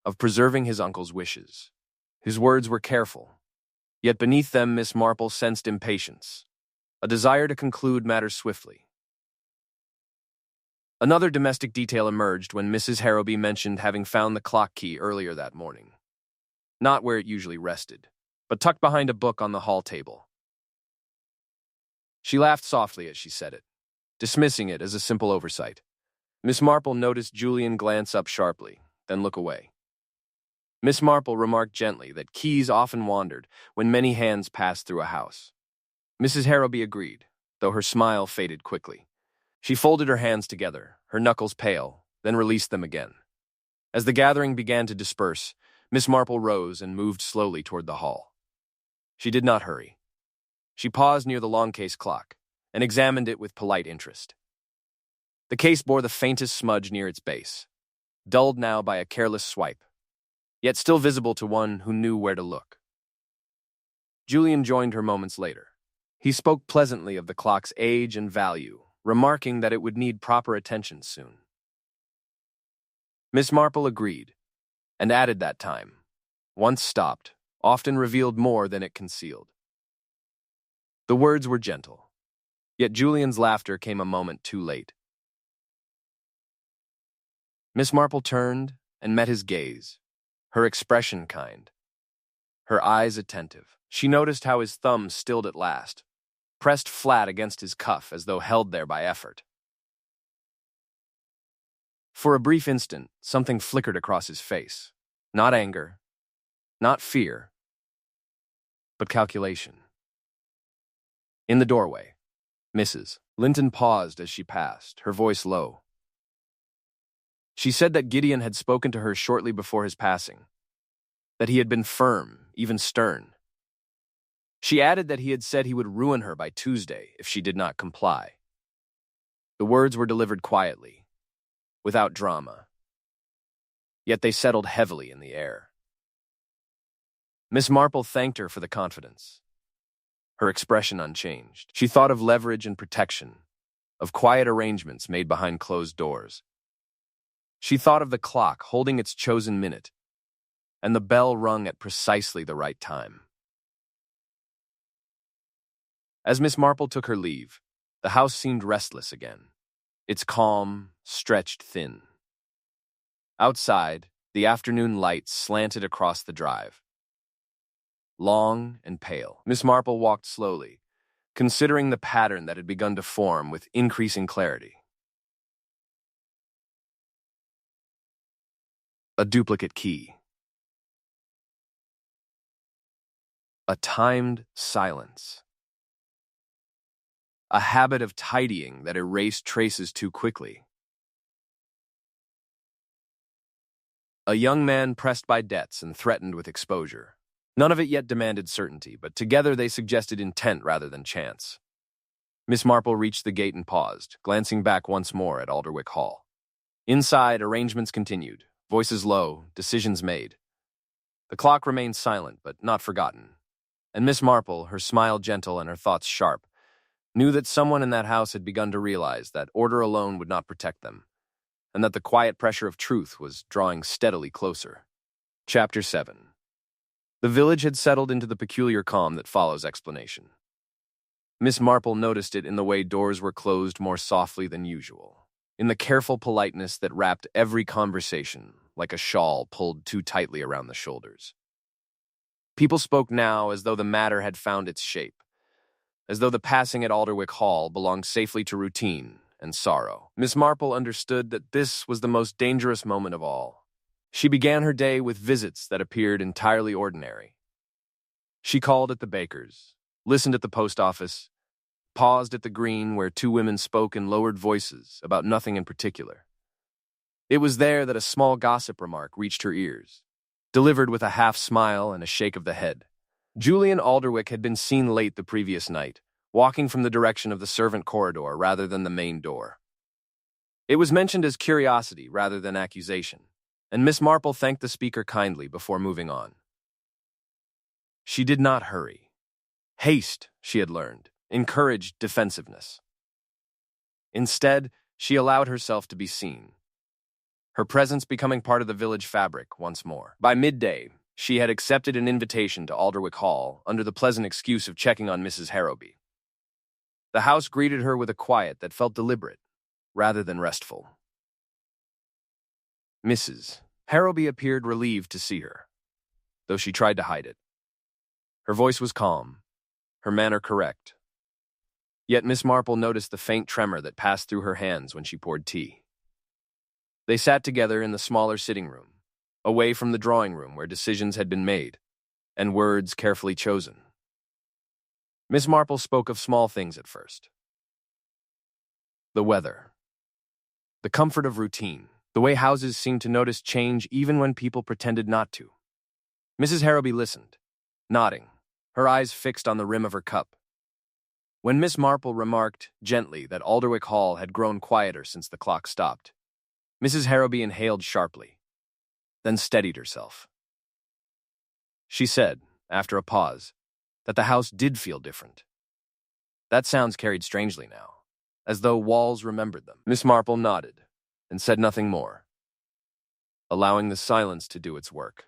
of preserving his uncle's wishes. His words were careful, yet beneath them Miss Marple sensed impatience, a desire to conclude matters swiftly. Another domestic detail emerged when Mrs. Harrowby mentioned having found the clock key earlier that morning. Not where it usually rested, but tucked behind a book on the hall table. She laughed softly as she said it, dismissing it as a simple oversight. Miss Marple noticed Julian glance up sharply, then look away. Miss Marple remarked gently that keys often wandered when many hands passed through a house. Mrs. Harrowby agreed, though her smile faded quickly. She folded her hands together, her knuckles pale, then released them again. As the gathering began to disperse, Miss Marple rose and moved slowly toward the hall. She did not hurry. She paused near the long case clock, and examined it with polite interest. The case bore the faintest smudge near its base, dulled now by a careless swipe, yet still visible to one who knew where to look. Julian joined her moments later. He spoke pleasantly of the clock's age and value, remarking that it would need proper attention soon. Miss Marple agreed, and added that time, once stopped, often revealed more than it concealed. The words were gentle, yet Julian's laughter came a moment too late. Miss Marple turned and met his gaze, her expression kind, her eyes attentive. She noticed how his thumb stilled at last, pressed flat against his cuff as though held there by effort. For a brief instant, something flickered across his face. Not anger, not fear, but calculation. In the doorway, Mrs. Linton paused as she passed, her voice low. She said that Gideon had spoken to her shortly before his passing, that he had been firm, even stern. She added that he had said he would ruin her by Tuesday if she did not comply. The words were delivered quietly, without drama, yet they settled heavily in the air. Miss Marple thanked her for the confidence, her expression unchanged. She thought of leverage and protection, of quiet arrangements made behind closed doors. She thought of the clock holding its chosen minute, and the bell rung at precisely the right time. As Miss Marple took her leave, the house seemed restless again, its calm stretched thin. Outside, the afternoon light slanted across the drive. Long and pale, Miss Marple walked slowly, considering the pattern that had begun to form with increasing clarity. A duplicate key. A timed silence. A habit of tidying that erased traces too quickly. A young man pressed by debts and threatened with exposure. None of it yet demanded certainty, but together they suggested intent rather than chance. Miss Marple reached the gate and paused, glancing back once more at Alderwick Hall. Inside, arrangements continued, voices low, decisions made. The clock remained silent, but not forgotten. And Miss Marple, her smile gentle and her thoughts sharp, knew that someone in that house had begun to realize that order alone would not protect them, and that the quiet pressure of truth was drawing steadily closer. Chapter 7. The village had settled into the peculiar calm that follows explanation. Miss Marple noticed it in the way doors were closed more softly than usual, in the careful politeness that wrapped every conversation like a shawl pulled too tightly around the shoulders. People spoke now as though the matter had found its shape, as though the passing at Alderwick Hall belonged safely to routine and sorrow. Miss Marple understood that this was the most dangerous moment of all. She began her day with visits that appeared entirely ordinary. She called at the baker's, listened at the post office, paused at the green where two women spoke in lowered voices about nothing in particular. It was there that a small gossip remark reached her ears, delivered with a half smile and a shake of the head. Julian Alderwick had been seen late the previous night, walking from the direction of the servant corridor rather than the main door. It was mentioned as curiosity rather than accusation, and Miss Marple thanked the speaker kindly before moving on. She did not hurry. Haste, she had learned, encouraged defensiveness. Instead, she allowed herself to be seen, her presence becoming part of the village fabric once more. By midday, she had accepted an invitation to Alderwick Hall under the pleasant excuse of checking on Mrs. Harrowby. The house greeted her with a quiet that felt deliberate, rather than restful. Mrs. Harrowby appeared relieved to see her, though she tried to hide it. Her voice was calm, her manner correct. Yet Miss Marple noticed the faint tremor that passed through her hands when she poured tea. They sat together in the smaller sitting room, away from the drawing room where decisions had been made, and words carefully chosen. Miss Marple spoke of small things at first. The weather, the comfort of routine, the way houses seemed to notice change even when people pretended not to. Mrs. Harrowby listened, nodding, her eyes fixed on the rim of her cup. When Miss Marple remarked gently that Alderwick Hall had grown quieter since the clock stopped, Mrs. Harrowby inhaled sharply, then steadied herself. She said, after a pause, that the house did feel different. That sounds carried strangely now, as though walls remembered them. Miss Marple nodded and said nothing more, allowing the silence to do its work.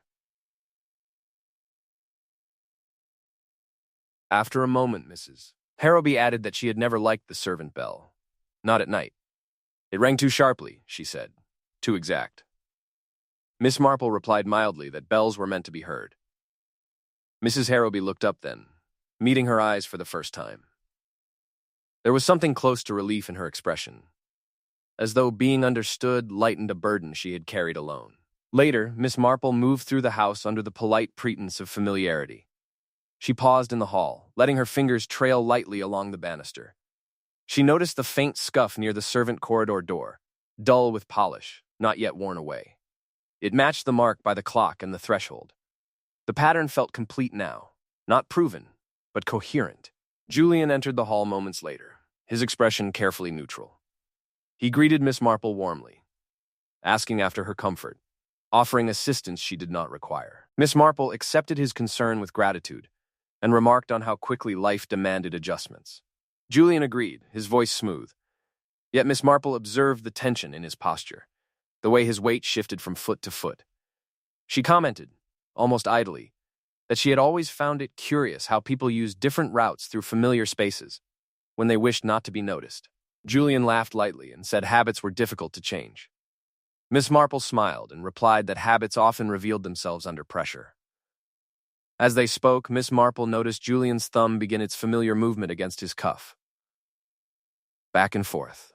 After a moment, Mrs. Harrowby added that she had never liked the servant bell. Not at night. It rang too sharply, she said. Too exact. Miss Marple replied mildly that bells were meant to be heard. Mrs. Harrowby looked up then, meeting her eyes for the first time. There was something close to relief in her expression, as though being understood lightened a burden she had carried alone. Later, Miss Marple moved through the house under the polite pretense of familiarity. She paused in the hall, letting her fingers trail lightly along the banister. She noticed the faint scuff near the servant corridor door, dull with polish, not yet worn away. It matched the mark by the clock and the threshold. The pattern felt complete now, not proven, but coherent. Julian entered the hall moments later, his expression carefully neutral. He greeted Miss Marple warmly, asking after her comfort, offering assistance she did not require. Miss Marple accepted his concern with gratitude and remarked on how quickly life demanded adjustments. Julian agreed, his voice smooth. Yet Miss Marple observed the tension in his posture, the way his weight shifted from foot to foot. She commented, almost idly, that she had always found it curious how people used different routes through familiar spaces when they wished not to be noticed. Julian laughed lightly and said habits were difficult to change. Miss Marple smiled and replied that habits often revealed themselves under pressure. As they spoke, Miss Marple noticed Julian's thumb begin its familiar movement against his cuff. Back and forth.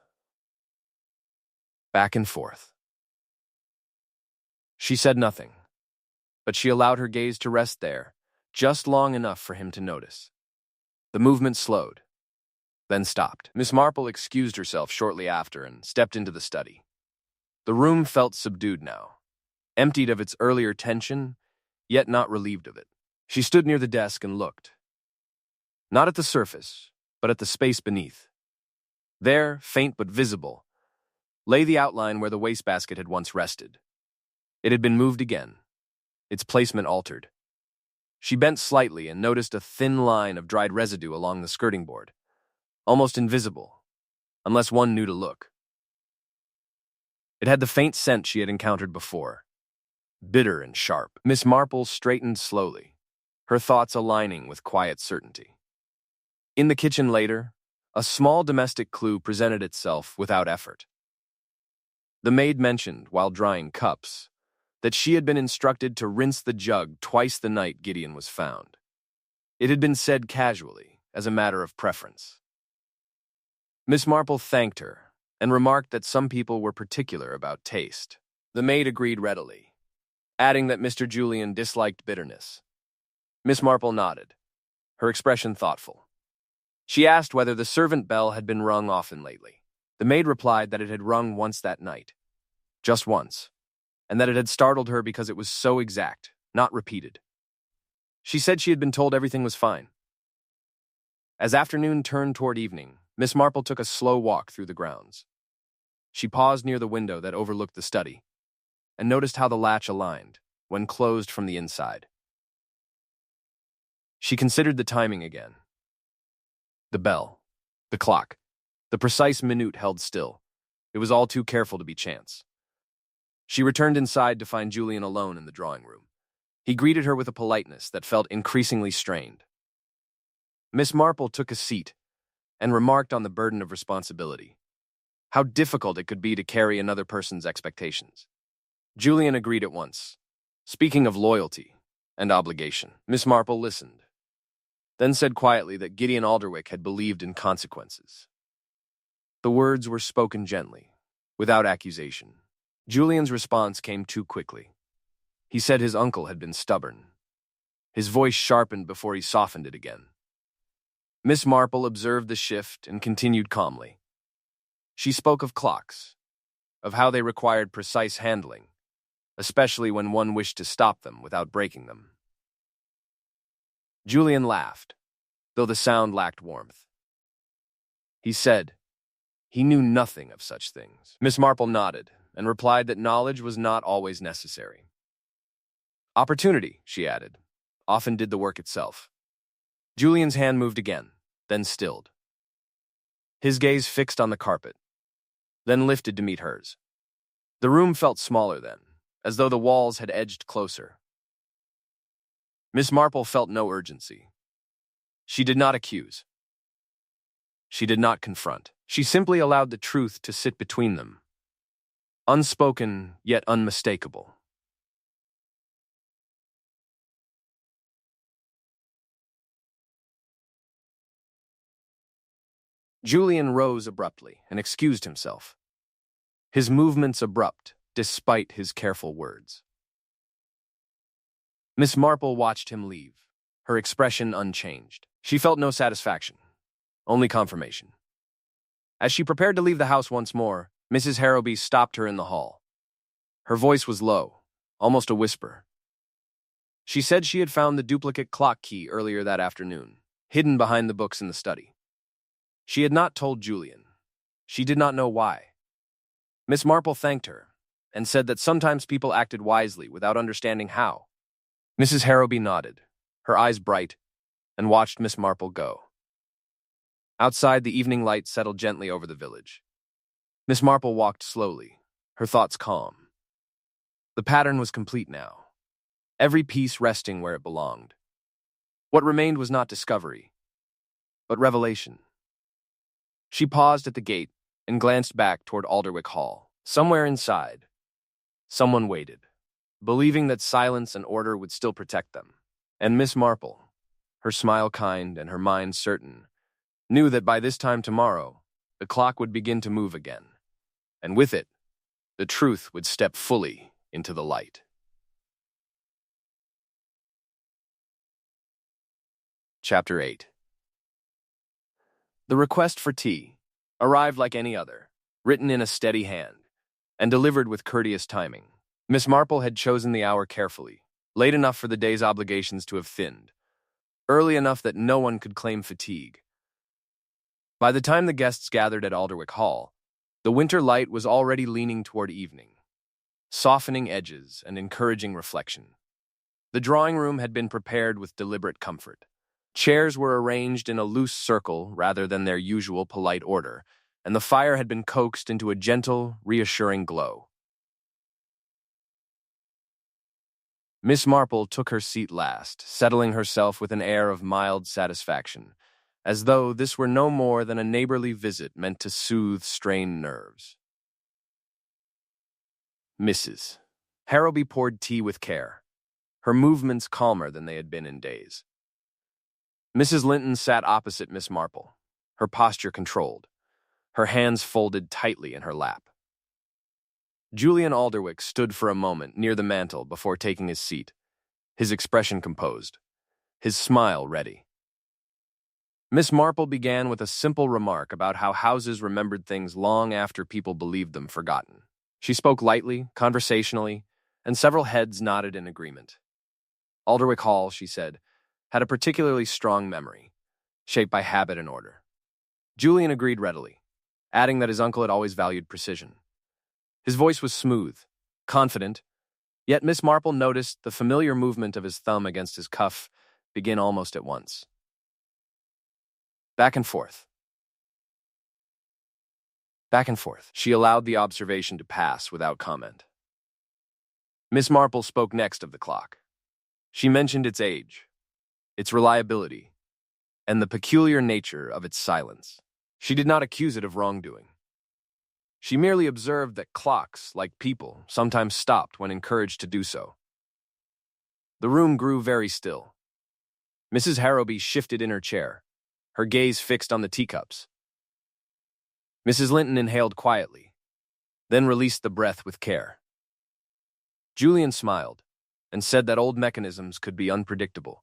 Back and forth. She said nothing, but she allowed her gaze to rest there, just long enough for him to notice. The movement slowed, then stopped. Miss Marple excused herself shortly after and stepped into the study. The room felt subdued now, emptied of its earlier tension, yet not relieved of it. She stood near the desk and looked. Not at the surface, but at the space beneath. There, faint but visible, lay the outline where the wastebasket had once rested. It had been moved again, its placement altered. She bent slightly and noticed a thin line of dried residue along the skirting board, almost invisible, unless one knew to look. It had the faint scent she had encountered before, bitter and sharp. Miss Marple straightened slowly, her thoughts aligning with quiet certainty. In the kitchen later, a small domestic clue presented itself without effort. The maid mentioned, while drying cups, that she had been instructed to rinse the jug twice the night Gideon was found. It had been said casually, as a matter of preference. Miss Marple thanked her and remarked that some people were particular about taste. The maid agreed readily, adding that Mr. Julian disliked bitterness. Miss Marple nodded, her expression thoughtful. She asked whether the servant bell had been rung often lately. The maid replied that it had rung once that night, just once, and that it had startled her because it was so exact, not repeated. She said she had been told everything was fine. As afternoon turned toward evening, Miss Marple took a slow walk through the grounds. She paused near the window that overlooked the study and noticed how the latch aligned when closed from the inside. She considered the timing again. The bell, the clock, the precise minute held still. It was all too careful to be chance. She returned inside to find Julian alone in the drawing room. He greeted her with a politeness that felt increasingly strained. Miss Marple took a seat and remarked on the burden of responsibility, how difficult it could be to carry another person's expectations. Julian agreed at once, speaking of loyalty and obligation. Miss Marple listened, then said quietly that Gideon Alderwick had believed in consequences. The words were spoken gently, without accusation. Julian's response came too quickly. He said his uncle had been stubborn. His voice sharpened before he softened it again. Miss Marple observed the shift and continued calmly. She spoke of clocks, of how they required precise handling, especially when one wished to stop them without breaking them. Julian laughed, though the sound lacked warmth. He said he knew nothing of such things. Miss Marple nodded and replied that knowledge was not always necessary. Opportunity, she added, often did the work itself. Julian's hand moved again, then stilled. His gaze fixed on the carpet, then lifted to meet hers. The room felt smaller then, as though the walls had edged closer. Miss Marple felt no urgency. She did not accuse. She did not confront. She simply allowed the truth to sit between them, unspoken yet unmistakable. Julian rose abruptly and excused himself, his movements abrupt despite his careful words. Miss Marple watched him leave, her expression unchanged. She felt no satisfaction, only confirmation. As she prepared to leave the house once more, Mrs. Harrowby stopped her in the hall. Her voice was low, almost a whisper. She said she had found the duplicate clock key earlier that afternoon, hidden behind the books in the study. She had not told Julian. She did not know why. Miss Marple thanked her and said that sometimes people acted wisely without understanding how. Mrs. Harrowby nodded, her eyes bright, and watched Miss Marple go. Outside, the evening light settled gently over the village. Miss Marple walked slowly, her thoughts calm. The pattern was complete now, every piece resting where it belonged. What remained was not discovery, but revelation. She paused at the gate and glanced back toward Alderwick Hall. Somewhere inside, someone waited, believing that silence and order would still protect them. And Miss Marple, her smile kind and her mind certain, knew that by this time tomorrow, the clock would begin to move again, and with it, the truth would step fully into the light. Chapter 8. The request for tea arrived like any other, written in a steady hand, and delivered with courteous timing. Miss Marple had chosen the hour carefully, late enough for the day's obligations to have thinned, early enough that no one could claim fatigue. By the time the guests gathered at Alderwick Hall, the winter light was already leaning toward evening, softening edges and encouraging reflection. The drawing room had been prepared with deliberate comfort. Chairs were arranged in a loose circle rather than their usual polite order, and the fire had been coaxed into a gentle, reassuring glow. Miss Marple took her seat last, settling herself with an air of mild satisfaction, as though this were no more than a neighborly visit meant to soothe strained nerves. Mrs. Harrowby poured tea with care, her movements calmer than they had been in days. Mrs. Linton sat opposite Miss Marple, her posture controlled, her hands folded tightly in her lap. Julian Alderwick stood for a moment near the mantel before taking his seat, his expression composed, his smile ready. Miss Marple began with a simple remark about how houses remembered things long after people believed them forgotten. She spoke lightly, conversationally, and several heads nodded in agreement. Alderwick Hall, she said, had a particularly strong memory, shaped by habit and order. Julian agreed readily, adding that his uncle had always valued precision. His voice was smooth, confident, yet Miss Marple noticed the familiar movement of his thumb against his cuff begin almost at once. Back and forth. Back and forth. She allowed the observation to pass without comment. Miss Marple spoke next of the clock. She mentioned its age, its reliability, and the peculiar nature of its silence. She did not accuse it of wrongdoing. She merely observed that clocks, like people, sometimes stopped when encouraged to do so. The room grew very still. Mrs. Harrowby shifted in her chair, her gaze fixed on the teacups. Mrs. Linton inhaled quietly, then released the breath with care. Julian smiled and said that old mechanisms could be unpredictable.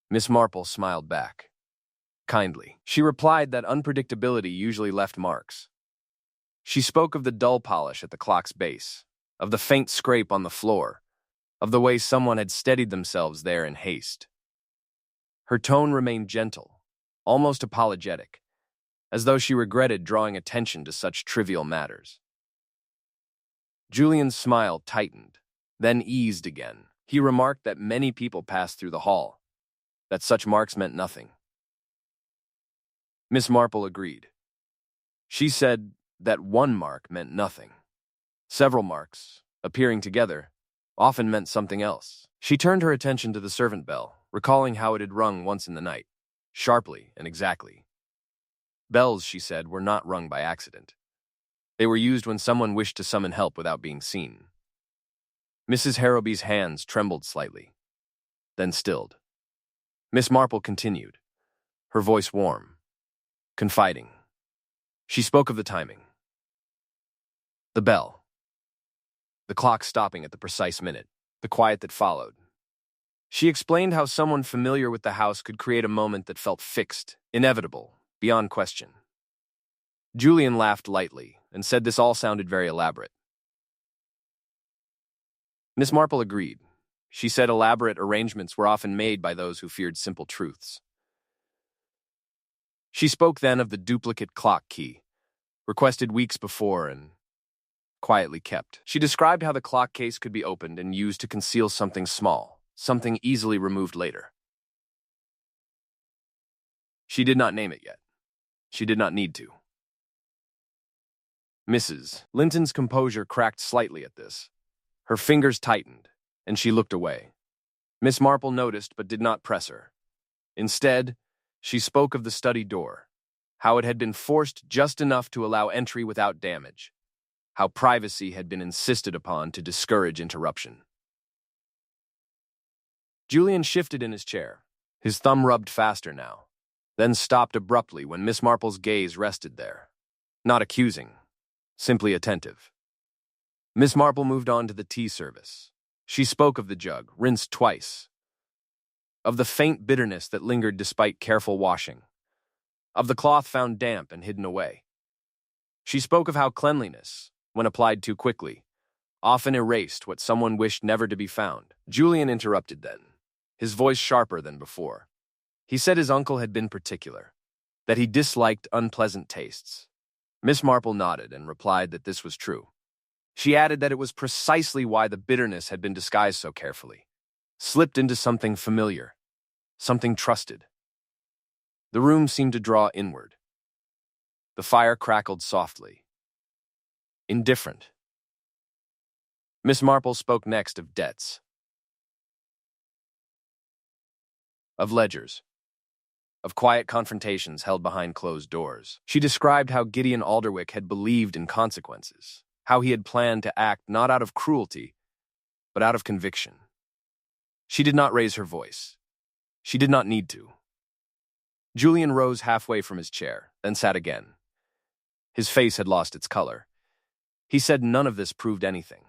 Miss Marple smiled back, kindly. She replied that unpredictability usually left marks. She spoke of the dull polish at the clock's base, of the faint scrape on the floor, of the way someone had steadied themselves there in haste. Her tone remained gentle, almost apologetic, as though she regretted drawing attention to such trivial matters. Julian's smile tightened, then eased again. He remarked that many people passed through the hall, that such marks meant nothing. Miss Marple agreed. She said that one mark meant nothing. Several marks, appearing together, often meant something else. She turned her attention to the servant bell, recalling how it had rung once in the night, sharply and exactly. Bells, she said, were not rung by accident. They were used when someone wished to summon help without being seen. Mrs. Harrowby's hands trembled slightly, then stilled. Miss Marple continued, her voice warm, confiding. She spoke of the timing. The bell. The clock stopping at the precise minute, the quiet that followed. She explained how someone familiar with the house could create a moment that felt fixed, inevitable, beyond question. Julian laughed lightly and said this all sounded very elaborate. Miss Marple agreed. She said elaborate arrangements were often made by those who feared simple truths. She spoke then of the duplicate clock key, requested weeks before and quietly kept. She described how the clock case could be opened and used to conceal something small, something easily removed later. She did not name it yet. She did not need to. Mrs. Linton's composure cracked slightly at this. Her fingers tightened, and she looked away. Miss Marple noticed but did not press her. Instead, she spoke of the study door, how it had been forced just enough to allow entry without damage, how privacy had been insisted upon to discourage interruption. Julian shifted in his chair. His thumb rubbed faster now, then stopped abruptly when Miss Marple's gaze rested there. Not accusing, simply attentive. Miss Marple moved on to the tea service. She spoke of the jug, rinsed twice, of the faint bitterness that lingered despite careful washing, of the cloth found damp and hidden away. She spoke of how cleanliness, when applied too quickly, often erased what someone wished never to be found. Julian interrupted then, his voice sharper than before. He said his uncle had been particular, that he disliked unpleasant tastes. Miss Marple nodded and replied that this was true. She added that it was precisely why the bitterness had been disguised so carefully, slipped into something familiar, something trusted. The room seemed to draw inward. The fire crackled softly. Indifferent. Miss Marple spoke next of debts, of ledgers, of quiet confrontations held behind closed doors. She described how Gideon Alderwick had believed in consequences, how he had planned to act not out of cruelty, but out of conviction. She did not raise her voice. She did not need to. Julian rose halfway from his chair, then sat again. His face had lost its color. He said none of this proved anything.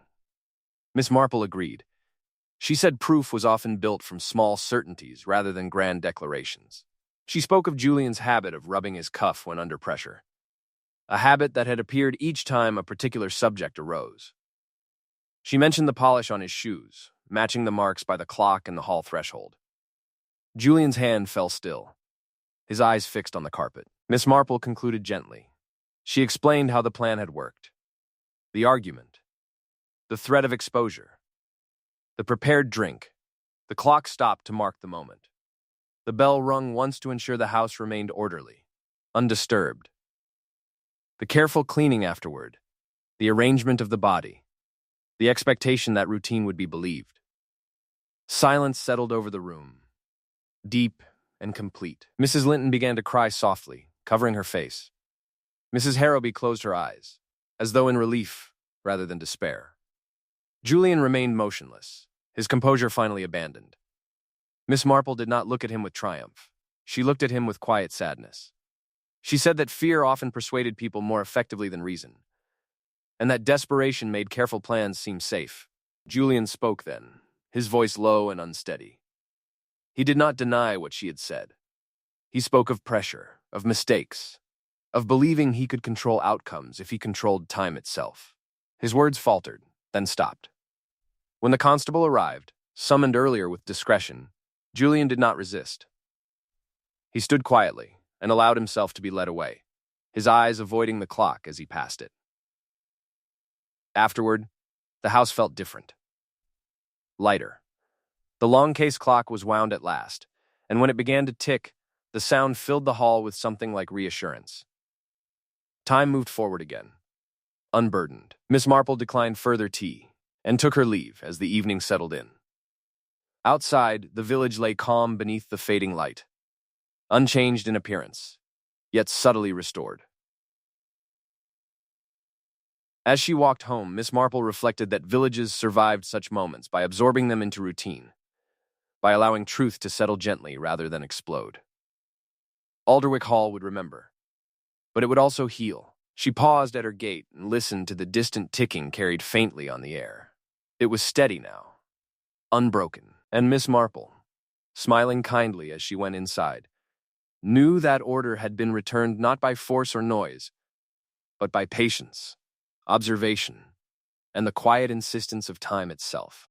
Miss Marple agreed. She said proof was often built from small certainties rather than grand declarations. She spoke of Julian's habit of rubbing his cuff when under pressure, a habit that had appeared each time a particular subject arose. She mentioned the polish on his shoes, matching the marks by the clock and the hall threshold. Julian's hand fell still, his eyes fixed on the carpet. Miss Marple concluded gently. She explained how the plan had worked. The argument, the threat of exposure, the prepared drink. The clock stopped to mark the moment. The bell rung once to ensure the house remained orderly, undisturbed. The careful cleaning afterward, the arrangement of the body, the expectation that routine would be believed. Silence settled over the room, deep and complete. Mrs. Linton began to cry softly, covering her face. Mrs. Harrowby closed her eyes, as though in relief rather than despair. Julian remained motionless, his composure finally abandoned. Miss Marple did not look at him with triumph. She looked at him with quiet sadness. She said that fear often persuaded people more effectively than reason, and that desperation made careful plans seem safe. Julian spoke then, his voice low and unsteady. He did not deny what she had said. He spoke of pressure, of mistakes, of believing he could control outcomes if he controlled time itself. His words faltered, then stopped. When the constable arrived, summoned earlier with discretion, Julian did not resist. He stood quietly and allowed himself to be led away. his eyes avoiding the clock as he passed it. Afterward, the house felt different. Lighter. The long case clock was wound at last, and when it began to tick, the sound filled the hall with something like reassurance. Time moved forward again. Unburdened, Miss Marple declined further tea and took her leave as the evening settled in. Outside, the village lay calm beneath the fading light, unchanged in appearance, yet subtly restored. As she walked home, Miss Marple reflected that villages survived such moments by absorbing them into routine, by allowing truth to settle gently rather than explode. Alderwick Hall would remember, but it would also heal. She paused at her gate and listened to the distant ticking carried faintly on the air. It was steady now, unbroken, and Miss Marple, smiling kindly as she went inside, knew that order had been returned not by force or noise, but by patience, observation, and the quiet insistence of time itself.